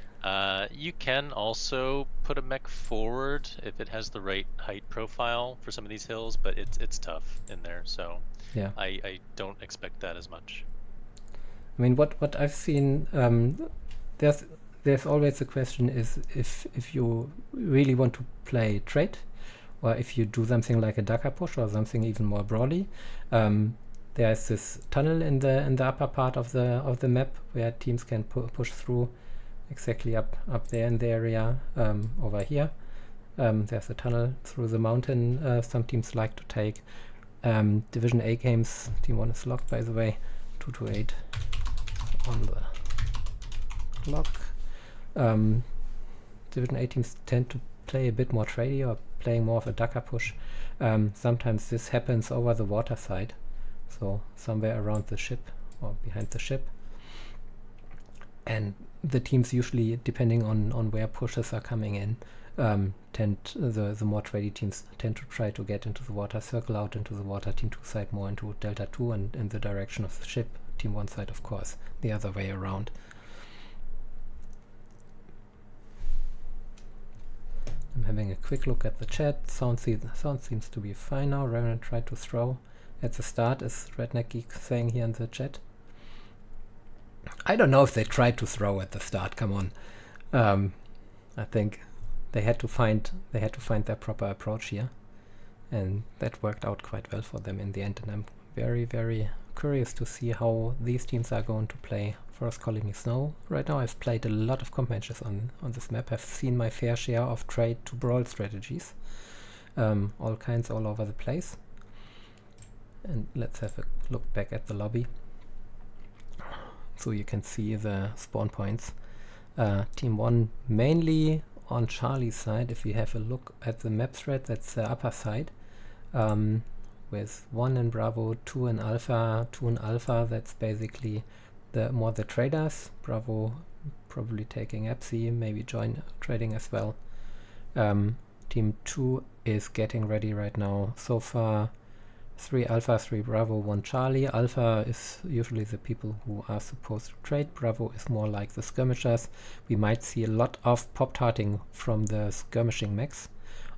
G: You can also put a mech forward if it has the right height profile for some of these hills, but it's tough in there, so
F: yeah.
G: I don't expect that as much.
F: I mean, what I've seen, there's always the question is if you really want to play trade, or if you do something like a Dakar push or something even more broadly. There's this tunnel in the upper part of the map where teams can push through exactly up there in the area over here. There's a tunnel through the mountain some teams like to take. Division A games, team 1 is locked by the way, 228 on the clock. Division A teams tend to play a bit more tradey or playing more of a ducker push. Sometimes this happens over the water side, so somewhere around the ship or behind the ship. And the teams usually, depending on where pushes are coming in, the more trady teams tend to try to get into the water, circle out into the water, team 2 side more into Delta 2 and in the direction of the ship, team 1 side of course the other way around. I'm having a quick look at the chat. Sound seems to be fine now. Revenant tried to throw at the start, as Redneck Geek saying here in the chat. I don't know if they tried to throw at the start, come on. I think they had to find their proper approach here, and that worked out quite well for them in the end, and I'm very, very curious to see how these teams are going to play Forest Colony Snow. Right now I've played a lot of comp matches on this map. I've seen my fair share of trade to brawl strategies, all kinds all over the place. And let's have a look back at the lobby so you can see the spawn points. Team 1 mainly on Charlie's side. If you have a look at the map thread, that's the upper side, with 1 in Bravo, 2 in Alpha. 2 in Alpha, that's basically the traders. Bravo probably taking Epsi, maybe join trading as well. Team 2 is getting ready right now. So far 3 Alpha, 3 Bravo, 1 Charlie. Alpha is usually the people who are supposed to trade. Bravo is more like the skirmishers. We might see a lot of pop-tarting from the skirmishing mechs.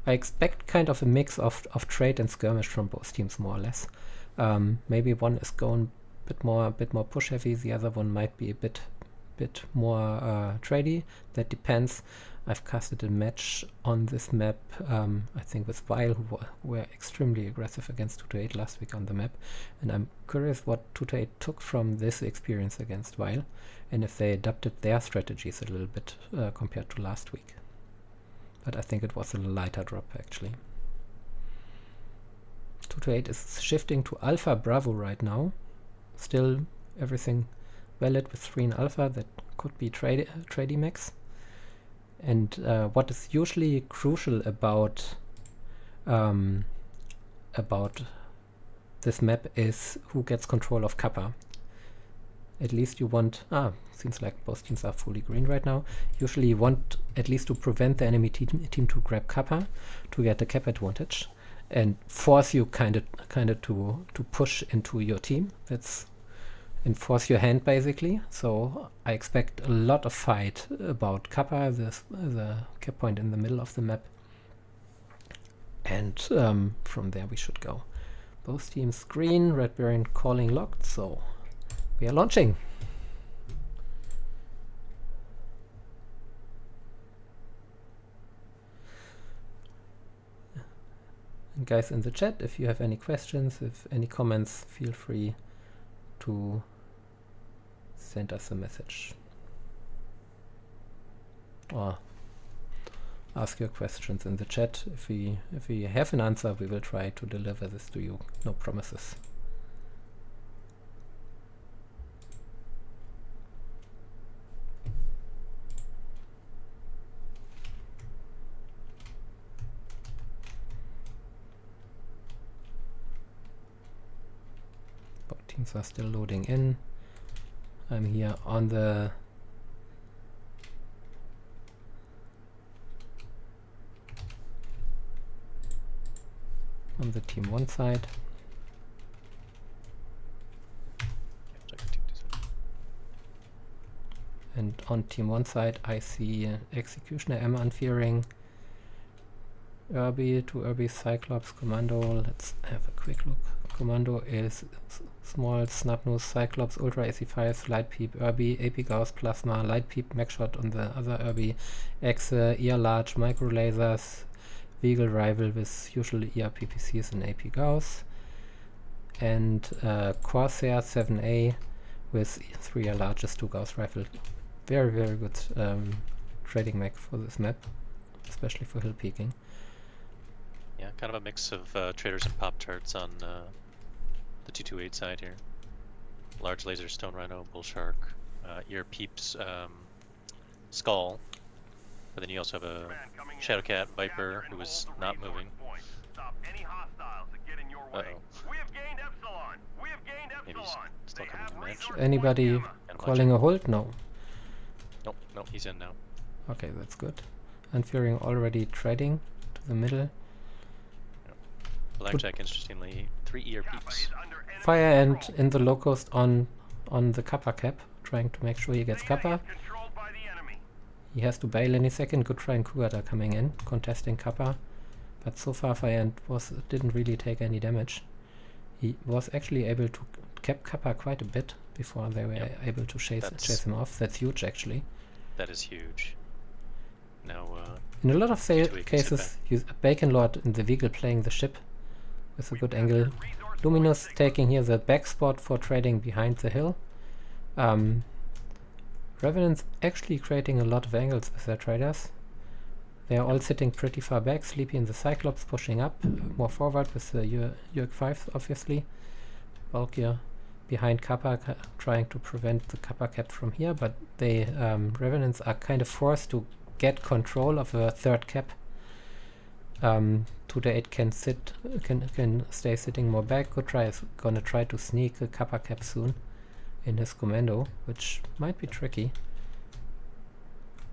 F: I expect kind of a mix of trade and skirmish from both teams, more or less. Maybe one is going a bit more push heavy, the other one might be a bit more tradey. That depends. I've casted a match on this map, I think with Vile, who were extremely aggressive against 228 last week on the map, and I'm curious what 228 took from this experience against Vile, and if they adapted their strategies a little bit compared to last week. But I think it was a lighter drop actually. 228 is shifting to Alpha Bravo right now. Still everything valid with 3 in Alpha. That could be trady mechs. And what is usually crucial about this map is who gets control of Kappa. At least you want, seems like both teams are fully green right now. Usually you want at least to prevent the enemy team to grab Kappa, to get the cap advantage, and force you kind of to push into your team. That's enforce your hand basically. So I expect a lot of fight about Kappa, the cap point in the middle of the map, and from there we should go. Both teams green, Red Baron calling locked, so we are launching. And guys in the chat, if you have any questions, if any comments, feel free to send us a message or ask your questions in the chat. If we have an answer, we will try to deliver this to you. No promises. Both teams are still loading in. I'm here on the team 1 side. And on team 1 side I see Executioner, Emma Unfearing, Irby, 2 Irby, Cyclops, Commando. Let's have a quick look. Commando is small, Snubnose, Cyclops, Ultra AC5, Light Peep, Irby, AP Gauss, Plasma, Light Peep, Mechshot on the other Irby, Exe, Ear Large, Micro Lasers, Vehicle Rival with usual ER PPCs and AP Gauss, and Corsair 7A with 3 largest 2 Gauss Rifle very, very good trading mech for this map, especially for hill peeking.
G: Yeah, kind of a mix of traders and pop tarts on the 228 side here. Large laser, stone rhino, bull shark, ear peeps, skull. But then you also have a shadow cat, viper, who is not moving.
H: Stop any hostiles that get in your way.
G: Uh-oh.
H: We have gained Epsilon. We have gained
G: Maybe he's
H: Epsilon.
G: still
H: They
G: coming
H: have
G: to match.
H: resource
F: Anybody
H: point gamma.
G: And
F: calling a hold? No.
G: Nope, nope, he's in now.
F: Okay, that's good. Unfearing already trading to the middle.
G: Blackjack, interestingly, 3 ear
H: Kappa
G: peeps.
H: is under enemy
F: Fire Ant
H: control.
F: in the low coast on the Kappa cap, trying to make sure he gets
H: The enemy
F: Kappa.
H: is controlled by the enemy.
F: He has to bail any second. Good try and Kugata coming in, contesting Kappa. But so far Fire Ant didn't really take any damage. He was actually able to cap Kappa quite a bit before they were able to chase him off. That's huge actually.
G: That is huge. Now,
F: In a lot of
G: G2A can sit
F: cases, use Bacon Lord in the vehicle playing the ship with a good angle.
H: Resource
F: Luminous
H: point
F: taking here the back spot for trading behind the hill. Revenants actually creating a lot of angles with their traders. They are all sitting pretty far back. Sleepy in the Cyclops pushing up more forward with the Yurk 5 obviously. Valkyr behind Kappa trying to prevent the Kappa cap from here, but they Revenants are kind of forced to get control of a third cap. 2-8 can stay sitting more back. Good try is gonna try to sneak a Kappa cap soon in his commando, which might be tricky.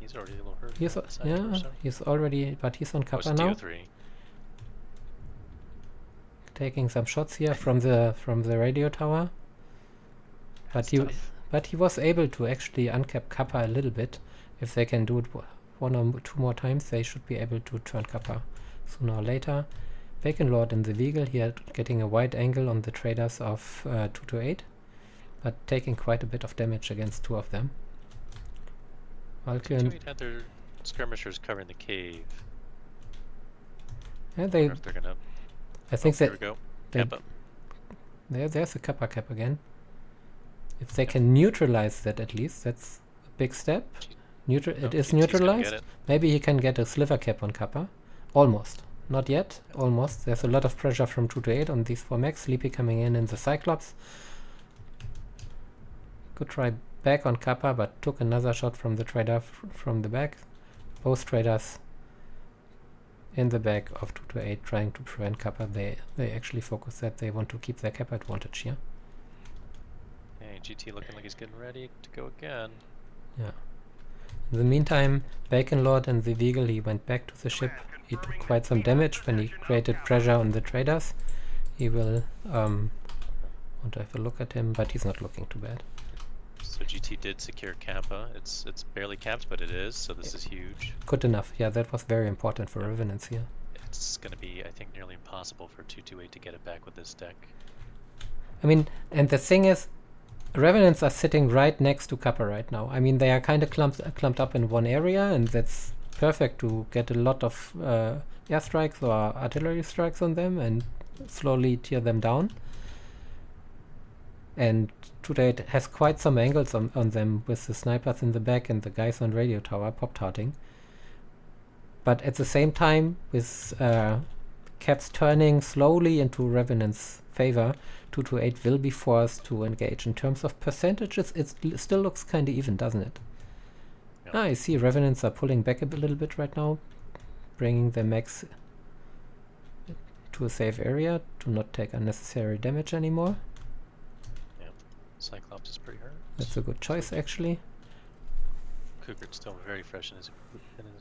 G: he's already a little hurt.
F: He's
G: on the side torso.
F: he's already, but he's on
G: Oh, it's
F: Kappa now,
G: DO3.
F: taking some shots here from the radio tower.
G: That's
F: But
G: tough.
F: he was able to actually uncap Kappa a little bit. If they can do it one or two more times, they should be able to turn Kappa sooner or later. Bacon Lord in the vehicle here getting a wide angle on the traders of 2-8, but taking quite a bit of damage against two of them. Valkyr,
G: 228 had their skirmishers covering the cave.
F: yeah,
G: I
F: they.
G: wonder if they're gonna.
F: I think
G: There
F: that
G: we go.
F: they-
G: Kappa.
F: there's a Kappa cap again. If they can neutralize that, at least that's a big step.
G: No,
F: It is
G: GT's gonna get
F: neutralized.
G: it.
F: Maybe he can get a sliver cap on Kappa. Almost. Not yet. Almost. There's a lot of pressure from 2-8 on these 4 mechs. Sleepy coming in the Cyclops. Good try back on Kappa, but took another shot from the trader from the back. Both traders in the back of 2-8 trying to prevent Kappa. They actually focus that they want to keep their Kappa advantage here.
G: Hey, GT looking like he's getting ready to go again.
F: Yeah. In the meantime, Bacon Lord and the Vehicle, he went back to the ship. He took quite some damage when he created pressure on the traders. He will want to have a look at him, but he's not looking too bad.
G: So GT did secure Kappa. It's barely capped, but it is, so this is huge.
F: Good enough. Yeah, that was very important for Revenants here.
G: It's gonna be, I think, nearly impossible for 228 to get it back with this deck.
F: I mean, and the thing is, Revenants are sitting right next to Kappa right now. I mean, they are kind of clumped up in one area, and that's perfect to get a lot of airstrikes or artillery strikes on them and slowly tear them down. And 2-8 has quite some angles on them with the snipers in the back and the guys on radio tower pop-tarting. But at the same time, with caps turning slowly into Revenant's favor, 2-8 will be forced to engage. In terms of percentages, it still looks kind of even, doesn't it?
G: Yeah.
F: I see Revenants are pulling back a little bit right now, bringing their mechs to a safe area to not take unnecessary damage anymore.
G: Cyclops is pretty hurt.
F: That's a good choice, actually.
G: Cougar's still very fresh in his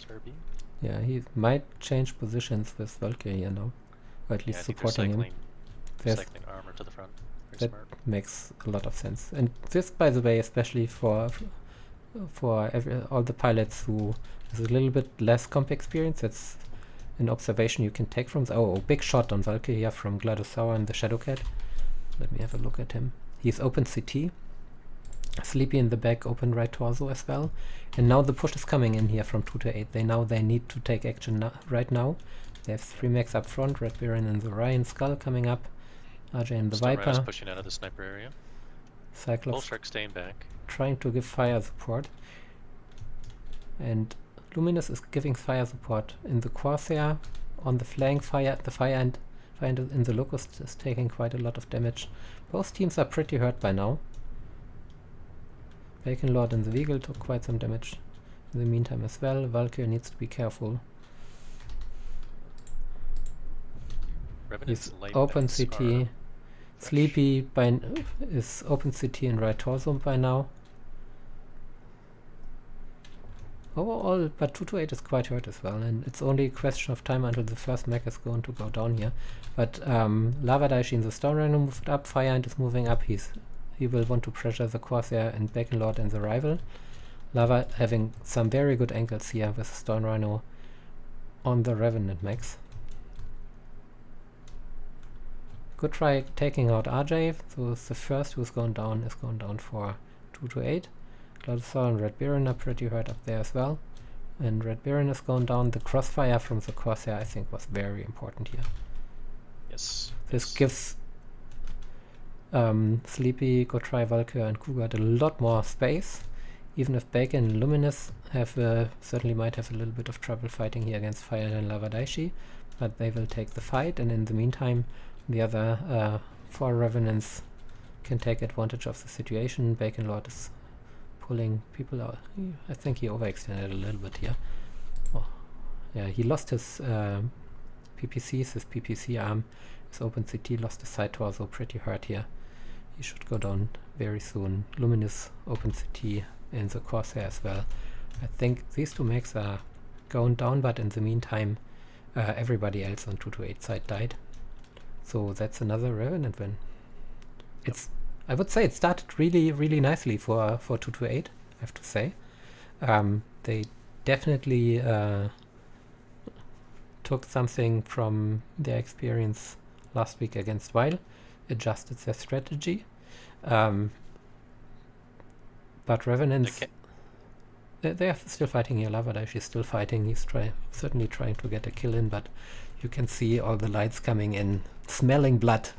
G: Herbie.
F: Yeah, he might change positions with Valkyrie here now, or at least
G: Yeah, I think they're
F: supporting him. There's-
G: cycling armor to the front. Very
F: That
G: smart.
F: makes a lot of sense. And this, by the way, especially for all the pilots who has a little bit less comp experience, that's an observation you can take from. Big shot on Valkyrie here from Gladosaur and the Shadowcat. Let me have a look at him. He's open CT. Sleepy in the back, open right torso as well. And now the push is coming in here from 2-8. They need to take action right now. They have 3 mechs up front, Red Baron and the Ryan Skull coming up. RJ and the
G: Stone Rider's
F: Viper.
G: pushing out of the sniper area.
F: Cyclops
G: Bullshark staying back.
F: trying to give fire support. and Luminous is giving fire support in the Corsair. On the flank, the fire end in the Locust is taking quite a lot of damage. Both teams are pretty hurt by now. Bacon Lord and the Vehicle took quite some damage in the meantime as well. Valkyrie needs to be careful.
G: Revenants
F: He's
G: lane
F: open
G: backs
F: CT.
G: are
F: Sleepy is open CT and right torso by now. Overall, but 228 is quite hurt as well, and it's only a question of time until the first mech is going to go down here. But Lava Daishi in the Storm Rhino moved up, Fireant is moving up, he will want to pressure the Corsair and Bacon Lord and the Rival. Lava having some very good angles here with the Storm Rhino on the Revenant mechs. Good try taking out RJ, so the first who's gone down is gone down for 228. Cloudosaur and Red Baron are pretty hurt up there as well. And Red Baron is gone down. The crossfire from the Corsair I think was very important here.
G: yes.
F: This gives Sleepy, Gotrai, Valkyrie and Cougar a lot more space. Even if Bacon and Luminous have certainly might have a little bit of trouble fighting here against Fire and Lava Daishi, but they will take the fight, and in the meantime the other 4 Revenants can take advantage of the situation. Bacon Lord is pulling people out. I think he overextended a little bit here. Oh, yeah, he lost his PPCs, his PPC arm. His open CT lost his side torso, pretty hurt here. He should go down very soon. Luminous open CT and the Corsair as well. I think these 2 mechs are going down, but in the meantime everybody else on 228 side died. So that's another Revenant win. I would say it started really nicely for 228, I have to say. They definitely took something from their experience last week against Weil, adjusted their strategy. But Revenants, they are still fighting here. Lavadash is still fighting. He's certainly trying to get a kill in, but you can see all the lights coming in, smelling blood,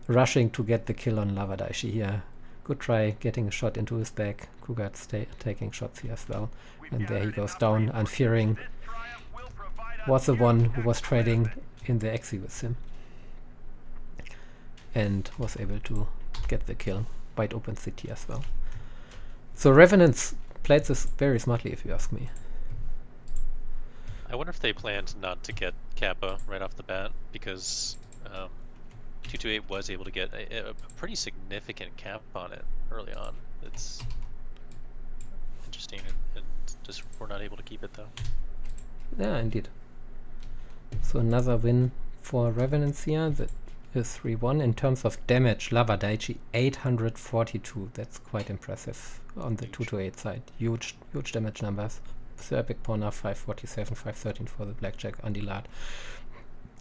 F: rushing to get the kill on Lavadaishi here. Good try getting a shot into his back. Cougar taking shots here as well. And there he goes down, unfearing. Was the one who was trading in the Exi with him. And was able to get the kill. Wide open city as well. So Revenants played this very smartly, if you ask me.
G: I wonder if they planned not to get Kappa right off the bat, because 228 was able to get a pretty significant cap on it early on. It's interesting, and just we're not able to keep it though.
F: Yeah, indeed. So another win for Revenants here. That is 3-1. In terms of damage, Lavadaichi 842. That's quite impressive on the 228 side. Huge damage numbers. Serbic Pona 547, 513 for the Blackjack Andilat.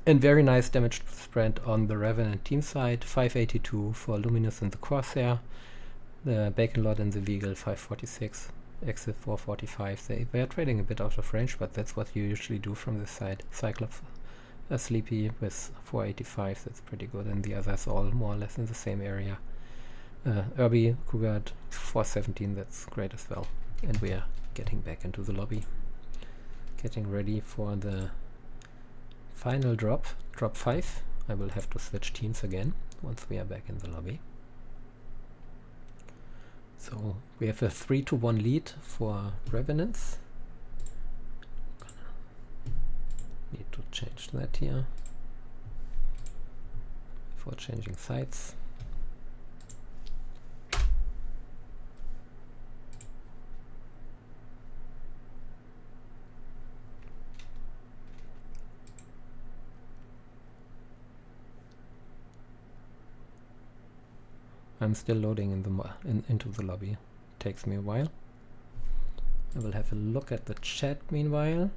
F: And very nice damage spread on the Revenant team side. 582 for Luminous and the Corsair. The Bacon Lord and the Vehicle 546. Exit 445. They were trading a bit out of range, but that's what you usually do from this side. Cyclops Sleepy with 485. That's pretty good. And the others all more or less in the same area. Irby, Cougar 417. That's great as well. And we are getting back into the lobby. Getting ready for the final drop 5. I will have to switch teams again once we are back in the lobby. So we have a 3-1 lead for Revenants. Need to change that here before changing sides. I'm still loading into the lobby. Takes me a while. I will have a look at the chat meanwhile.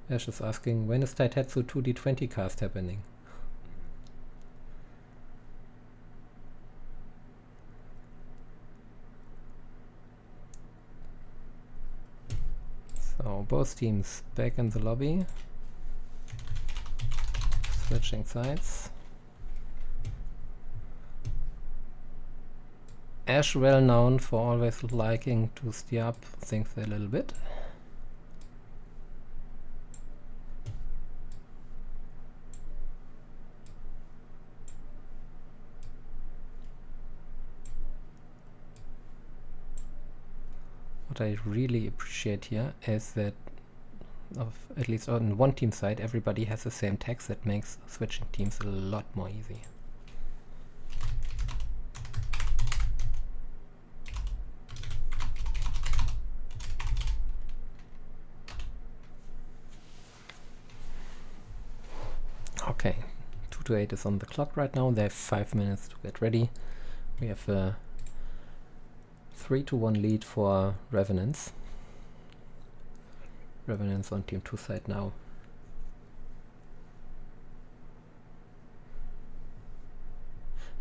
F: Ash is asking, when is Taitetsu 2D20 cast happening? So both teams back in the lobby. Switching sides. Ash, well known for always liking to steer up things a little bit. What I really appreciate here is that at least on one team side, everybody has the same text. That makes switching teams a lot more easy. Okay, 2 to 8 is on the clock right now. They have 5 minutes to get ready. We have a 3 to 1 lead for Revenants. Revenants on team 2 side now.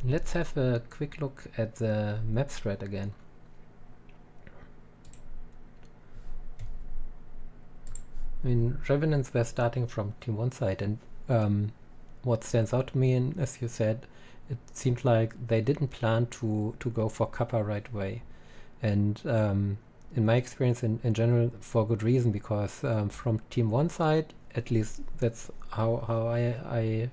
F: Let's have a quick look at the map thread again. I mean, Revenants were starting from team 1 side, and what stands out to me, and as you said, it seemed like they didn't plan to go for Kappa right away. And in my experience, in general, for good reason, because from team 1 side, at least that's how I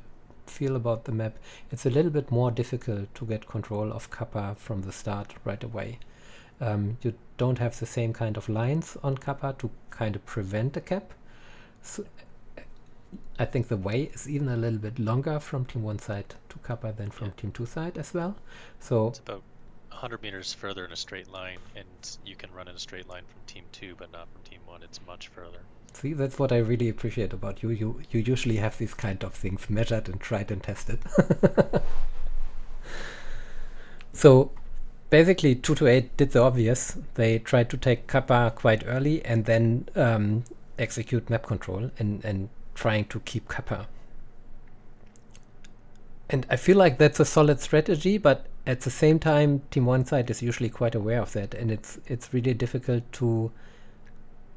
F: feel about the map, it's a little bit more difficult to get control of Kappa from the start right away. You don't have the same kind of lines on Kappa to kind of prevent a cap. So I think the way is even a little bit longer from team 1 side to Kappa than from team 2 side as well. So
G: it's about 100 meters further in a straight line, and you can run in a straight line from team 2, but not from team 1. It's much further.
F: See, that's what I really appreciate about you. You usually have these kind of things measured and tried and tested. So basically 2 to 8 did the obvious. They tried to take Kappa quite early and then execute map control and trying to keep Kappa. And I feel like that's a solid strategy, but at the same time, team 1 side is usually quite aware of that, and it's really difficult to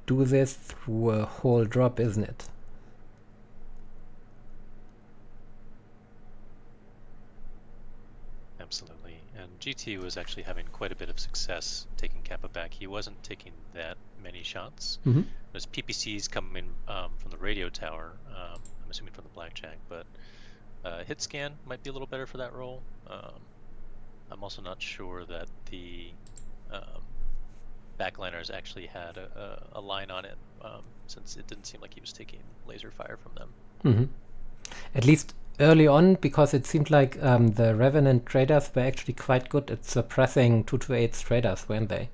F: do this through a whole drop, isn't it?
G: Absolutely. And GT was actually having quite a bit of success taking Kappa back. He wasn't taking that many shots. There's PPCs coming from the radio tower, I'm assuming from the blackjack, but hit scan might be a little better for that role. I'm also not sure that the backliners actually had a line on it, since it didn't seem like he was taking laser fire from them.
F: At least early on, because it seemed like the Revenant traders were actually quite good at suppressing 2 to 8's traders, weren't they?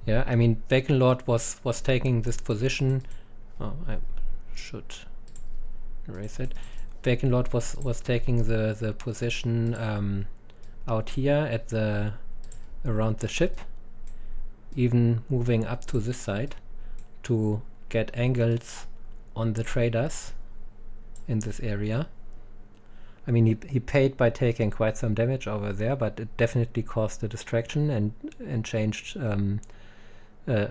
F: Yeah, I mean, Bacon Lord was taking this position. Oh, I should erase it. Bacon Lord was taking the position out here at around the ship, even moving up to this side to get angles on the traders in this area. I mean, he paid by taking quite some damage over there, but it definitely caused a distraction and changed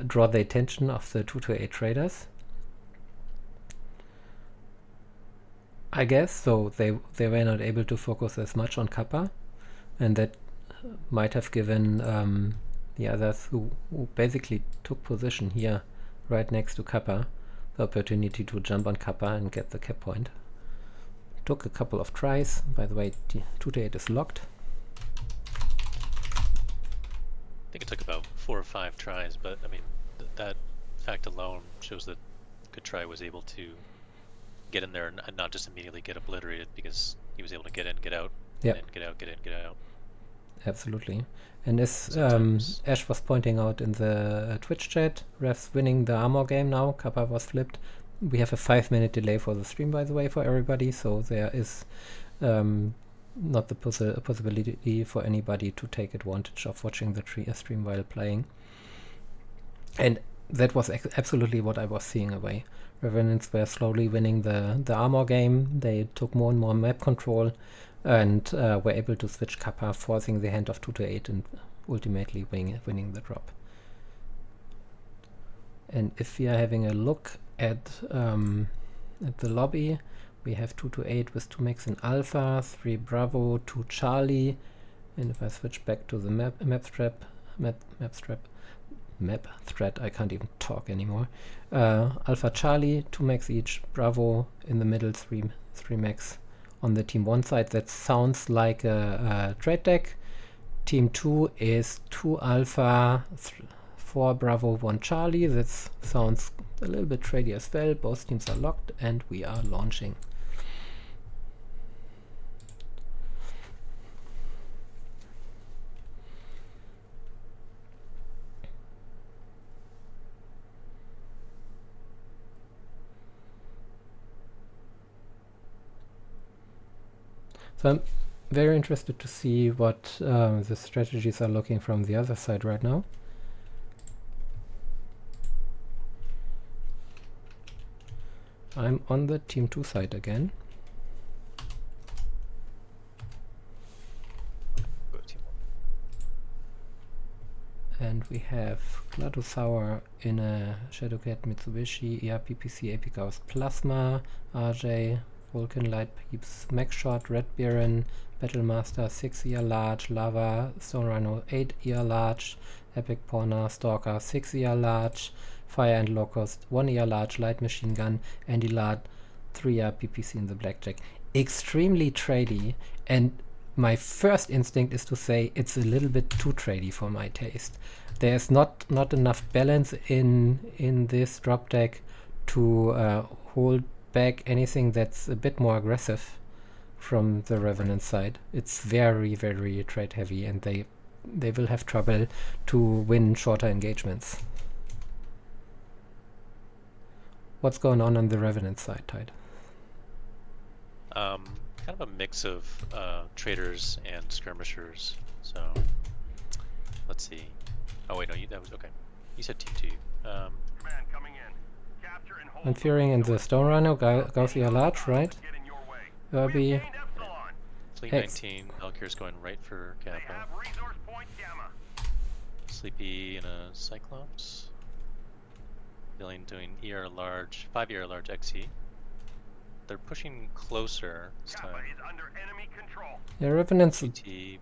F: draw the attention of the 2 to 8 traders, I guess. So they were not able to focus as much on Kappa, and that might have given the others who basically took position here right next to Kappa the opportunity to jump on Kappa and get the cap point. Took a couple of tries. By the way, 2 to 8 is locked.
G: I think it took about 4 or 5 tries, but I mean, that fact alone shows that Good Try was able to get in there and not just immediately get obliterated, because he was able to get in, get out,
F: Yep.
G: and get out, get in, get out.
F: Absolutely. And as
G: Sometimes.
F: Ash was pointing out in the Twitch chat, Ref's winning the armor game now. Kappa was flipped. We have a 5-minute delay for the stream, by the way, for everybody, so there is not the possibility for anybody to take advantage of watching the stream while playing. And that was absolutely what I was seeing away. Revenants were slowly winning the armor game. They took more and more map control and were able to switch Kappa, forcing the hand of 2 to 8 and ultimately winning the drop. And if we are having a look at the lobby, We have 2 to 8 with 2 mechs in Alpha, 3 Bravo, 2 Charlie. And if I switch back to the map thread, I can't even talk anymore. Alpha Charlie, 2 mechs each, Bravo in the middle, 3 mechs on the Team 1 side. That sounds like a trade deck. Team 2 is 2 Alpha, 4 Bravo, 1 Charlie. That sounds a little bit trady as well. Both teams are locked and we are launching. So I'm very interested to see what the strategies are looking from the other side right now. I'm on the Team 2 side again. And we have Gladosaur in a Shadowcat Mitsubishi, PPC, Epicaus Plasma, RJ, Vulcan Light Peeps, Mechshot, Red Baron, Battlemaster, 6 ER Large, Lava, Stone Rhino, 8 ER Large, Epic Pawner, Stalker, 6 ER Large, Fire and Locust, 1 ER Large, Light Machine Gun, Andy Lard, 3 ER PPC in the Blackjack. Extremely trady, and my first instinct is to say it's a little bit too trady for my taste. There's not enough balance in this drop deck to hold back anything that's a bit more aggressive from the Revenant side. It's very, very trade heavy, and they will have trouble to win shorter engagements. What's going on the Revenant side, Tide?
G: Kind of a mix of traders and skirmishers. So let's see. Oh wait, no, that was okay. You said Team 2.
H: Command coming in. Capture and hold.
F: I'm fearing in the Stone Rhino, Gauthia Large, right?
H: Get in your way.
F: Irby,
H: Gained Epsilon.
G: Fleet
F: X.
G: 19, Valkyr's going right for
H: They
G: Kappa.
H: have resource point Gamma.
G: Sleepy in a Cyclops. Billion doing ER large, 5 ER large XE. They're pushing closer this
H: Kappa
G: time.
H: is under enemy control.
F: yeah, Revenants
G: GT,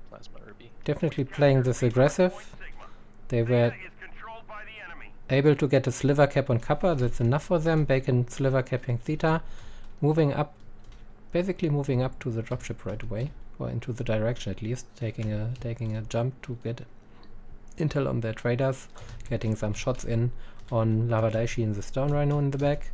G: Plasma Irby.
F: definitely playing this aggressive.
H: Point Sigma.
F: They were
H: Beta is controlled by the enemy.
F: able to get a sliver cap on Kappa. That's enough for them. Bacon sliver capping Theta, moving up, basically moving up to the dropship right away, or into the direction at least, taking a jump to get intel on their traders, getting some shots in on Lava Daishi and the Stone Rhino in the back.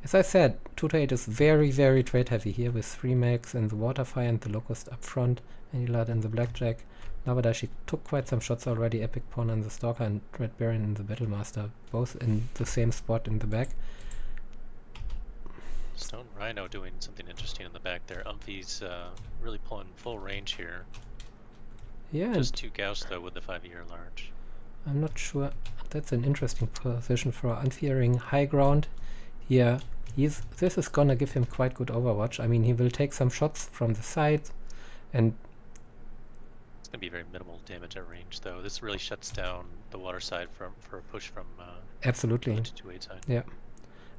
F: As I said, 2 to 8 is very, very trade heavy here with 3 mechs and the Waterfire and the Locust up front, Anilad and the Blackjack. Lava Daishi took quite some shots already, Epic Pawn and the Stalker and Red Baron and the Battlemaster, both in the same spot in the back.
G: Stone Rhino doing something interesting in the back there. Umphy's really pulling full range here.
F: Yeah,
G: Just 2 Gauss though with the 5 ER large.
F: I'm not sure. That's an interesting position for Unfearing. High ground here. This is gonna give him quite good overwatch. I mean, he will take some shots from the side, and
G: It's gonna be very minimal damage at range though. This really shuts down the water side for a push from
F: absolutely.
G: the 2-8 side.
F: Yeah.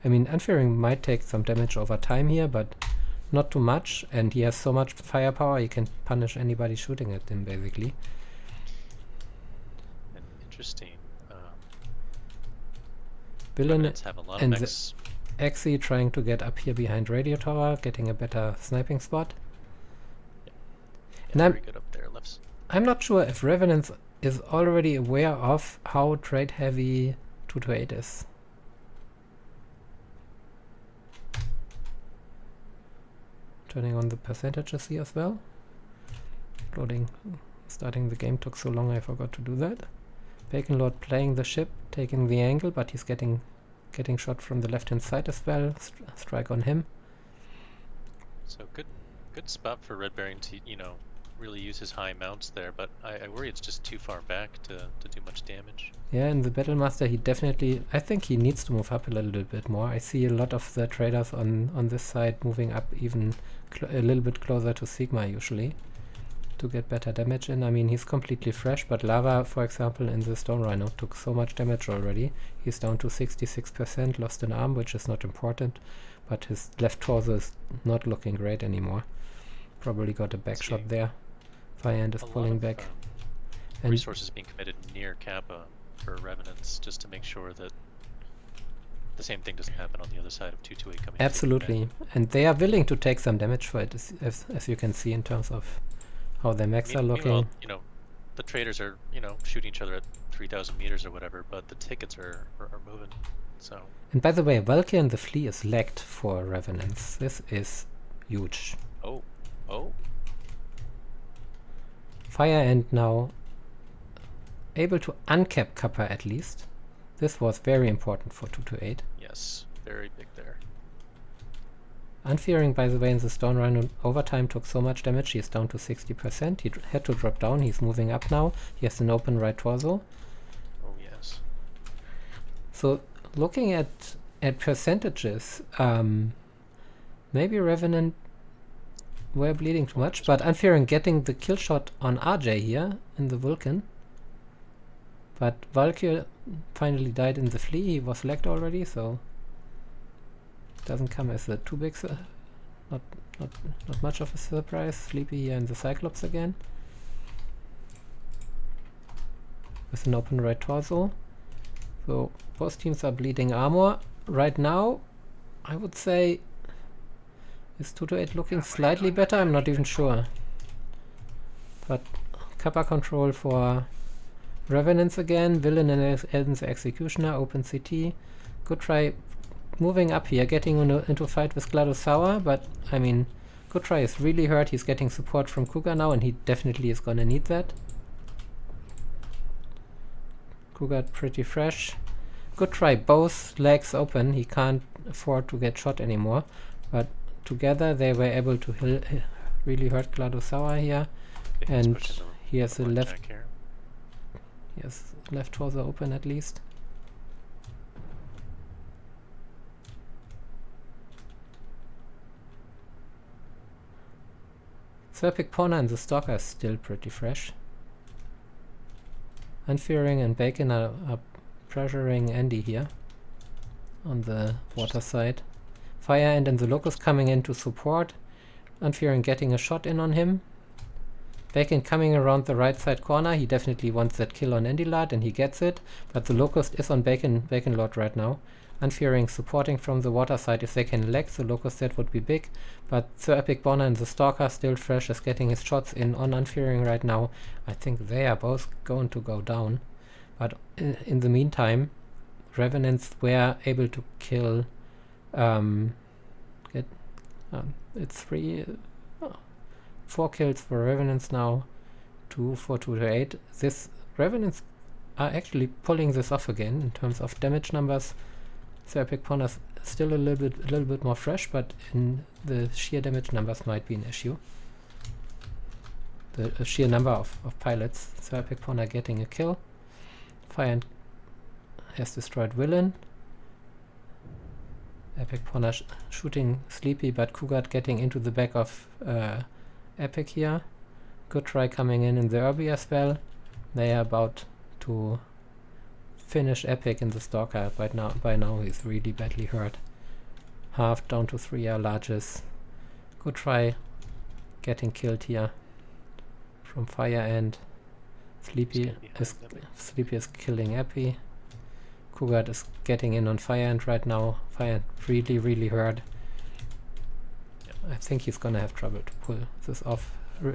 F: I mean, Unfearing might take some damage over time here, but not too much, and he has so much firepower he can punish anybody shooting at him, basically.
G: And interesting.
F: Villain
G: Revenants have a lot of
F: and the
G: mechs.
F: Axie trying to get up here behind Radio Tower, getting a better sniping spot. And
G: Very good up there, lefts.
F: I'm not sure if Revenants is already aware of how trade heavy 2 to 8 is. Turning on the percentages here as well. Loading, starting the game took so long I forgot to do that. Bacon Lord playing the ship, taking the angle, but he's getting shot from the left hand side as well. Strike on him.
G: So good spot for Red Baron to, really use his high mounts there, but I worry it's just too far back to do much damage.
F: Yeah, and the Battlemaster, he definitely, I think he needs to move up a little bit more. I see a lot of the traders on this side moving up even a little bit closer to Sigma usually to get better damage in. I mean, he's completely fresh, but Lava, for example, in the Stone Rhino took so much damage already. He's down to 66%, lost an arm, which is not important, but his left torso is not looking great anymore. Probably got a back shot there. Fire Ant is pulling back. And
G: resources being committed near Kappa for Revenants, just to make sure that the same thing doesn't happen on the other side of 228 coming.
F: absolutely, and they are willing to take some damage for it, as you can see in terms of how their mechs are looking.
G: Meanwhile, you know, the traders are, you know, shooting each other at 3,000 meters or whatever, but the tickets are moving. So.
F: And by the way, Valkyrie and the Flea is lagged for Revenants. This is huge.
G: Oh.
F: Fire Ant now able to uncap Kappa at least. This was very important for 228.
G: Yes, very big there.
F: Unfearing, by the way, in the Stone Rhino overtime took so much damage, he is down to 60%. He had to drop down, he's moving up now. He has an open right torso.
G: Oh yes.
F: So looking at percentages, maybe Revenant were bleeding too much, but Unfearing getting the kill shot on RJ here in the Vulcan. But Valkyrie finally died in the Flea, he was lagged already, so doesn't come as a too big, not much of a surprise. Sleepy here in the Cyclops again. With an open right torso. So both teams are bleeding armor. Right now, I would say, is 228 looking slightly better? I'm not even sure. But Kappa control for Revenants again. Villain and Elden's Executioner, open CT. Good try moving up here, getting into a fight with GLaDOS, but I mean, good try is really hurt. He's getting support from Cougar now, and he definitely is gonna need that. Cougar pretty fresh. Good try, both legs open. He can't afford to get shot anymore, but together they were able to really hurt GLaDOS here, and he has a left torso open at least. Serpic Pawner and the Stalker is still pretty fresh. Unfearing and Bacon are pressuring Andy here on the water side. Fire Ant and the Locust coming in to support. Unfearing getting a shot in on him. Bacon coming around the right side corner. He definitely wants that kill on Andy Lard, and he gets it. But the Locust is on Bacon Lord right now. Unfearing supporting from the water side. If they can lag the Locust, that would be big. But Sir Epic Bonner and the Stalker still fresh, is getting his shots in on Unfearing right now. I think they are both going to go down. But in the meantime, Revenants were able to kill. It's 4 kills for Revenants now, 2 for 228. This Revenants are actually pulling this off again in terms of damage numbers. So Epic Pawner's still a little bit more fresh, but in the sheer damage numbers might be an issue. The sheer number of pilots. So Epic Pawner getting a kill. Fire Ant has destroyed Villain. Epic Pawner shooting Sleepy, but Cougar getting into the back of Epic here. Good try coming in the Irby as well. They are about to finish Epic in the Stalker. By now he's really badly hurt. Half down to 3 larges. Good try getting killed here from Fire Ant. Sleepy is killing Epi. Cougar is getting in on Fire Ant right now. Fire Ant really hurt. I think he's gonna have trouble to pull this off.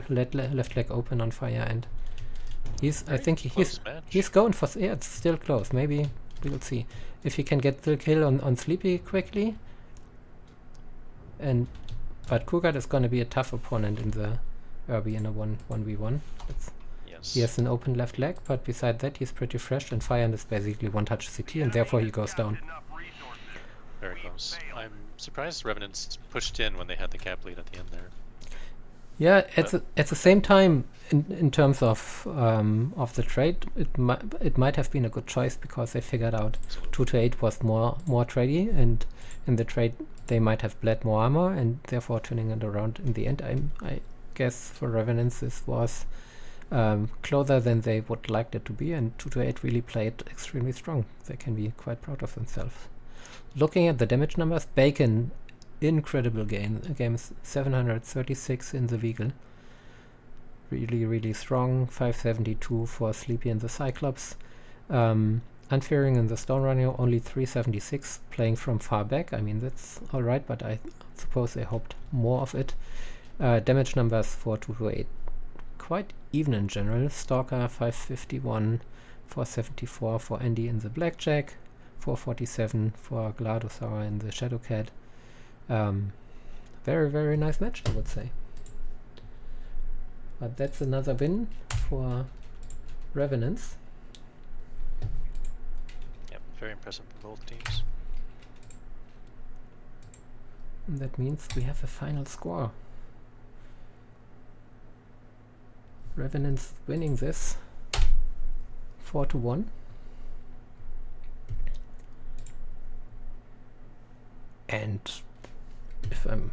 F: Left leg open on Fire Ant. I think he's going for, yeah, it's still close. Maybe we'll see if he can get the kill on Sleepy quickly. But Cougar is gonna be a tough opponent in the Irby in a 1v1. He has an open left leg, but beside that he's pretty fresh, and Fire Ant is basically one-touch CT, and therefore he goes down.
G: Very close. I'm surprised Revenants pushed in when they had the cap lead at the end there.
F: Yeah, at the same time, in terms of the trade, it might have been a good choice, because they figured out 228 was more tradey, and in the trade they might have bled more armor, and therefore turning it around in the end. I guess for Revenants this was closer than they would like it to be, and 228 really played extremely strong. They can be quite proud of themselves. Looking at the damage numbers, Bacon incredible game. Game is 736 in the vehicle. Really, really strong. 572 for Sleepy and the Cyclops. Unfearing in the Stone Runner, only 376, playing from far back. I mean, that's alright, but I suppose they hoped more of it. Damage numbers for 228. Quite even in general. Stalker 551, 474 for Andy in the Blackjack, 447 for Gladosara in the Shadowcat. Very, very nice match, I would say. But that's another win for Revenants.
G: Yep, very impressive from both teams.
F: And that means we have a final score. Revenants winning this 4-1. And if I'm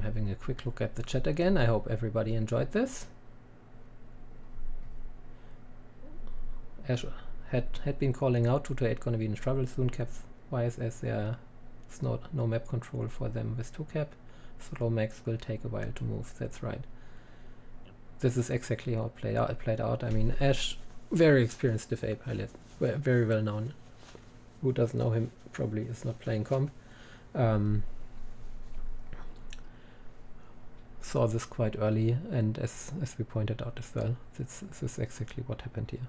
F: having a quick look at the chat again, I hope everybody enjoyed this. Ash had been calling out 2-8 gonna be in trouble soon cap wise, as there's no map control for them with 2 cap. Slow max will take a while to move, that's right. This is exactly how it played out. I mean, Ash, very experienced FA pilot, very well known. Who doesn't know him probably is not playing comp. Saw this quite early, and as we pointed out as well, this is exactly what happened here.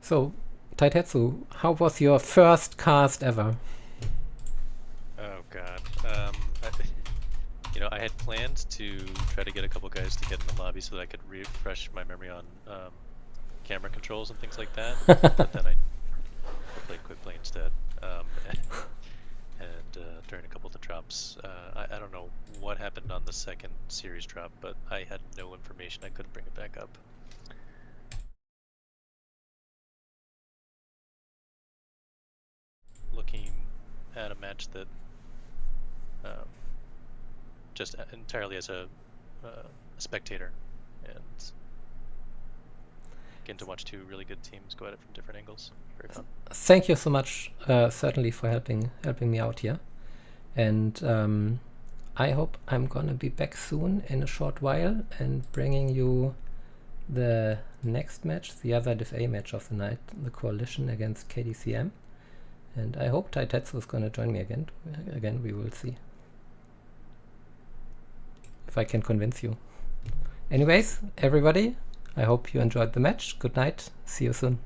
F: So, Taitetsu, how was your first cast ever?
G: Oh god. I had planned to try to get a couple guys to get in the lobby so that I could refresh my memory on camera controls and things like that. But then I played quick play instead. And during a couple of the drops, I don't know what happened on the second series drop, but I had no information. I couldn't bring it back up. Looking at a match that just entirely as a spectator, and getting to watch two really good teams go at it from different angles. Very fun.
F: Thank you so much, certainly for helping me out here, and I hope I'm gonna be back soon in a short while and bringing you the next match, the other DFA match of the night, the Coalition against KDCM, and I hope Taitetsu is gonna join me again. Again, we will see if I can convince you. Anyways, everybody, I hope you enjoyed the match. Good night. See you soon.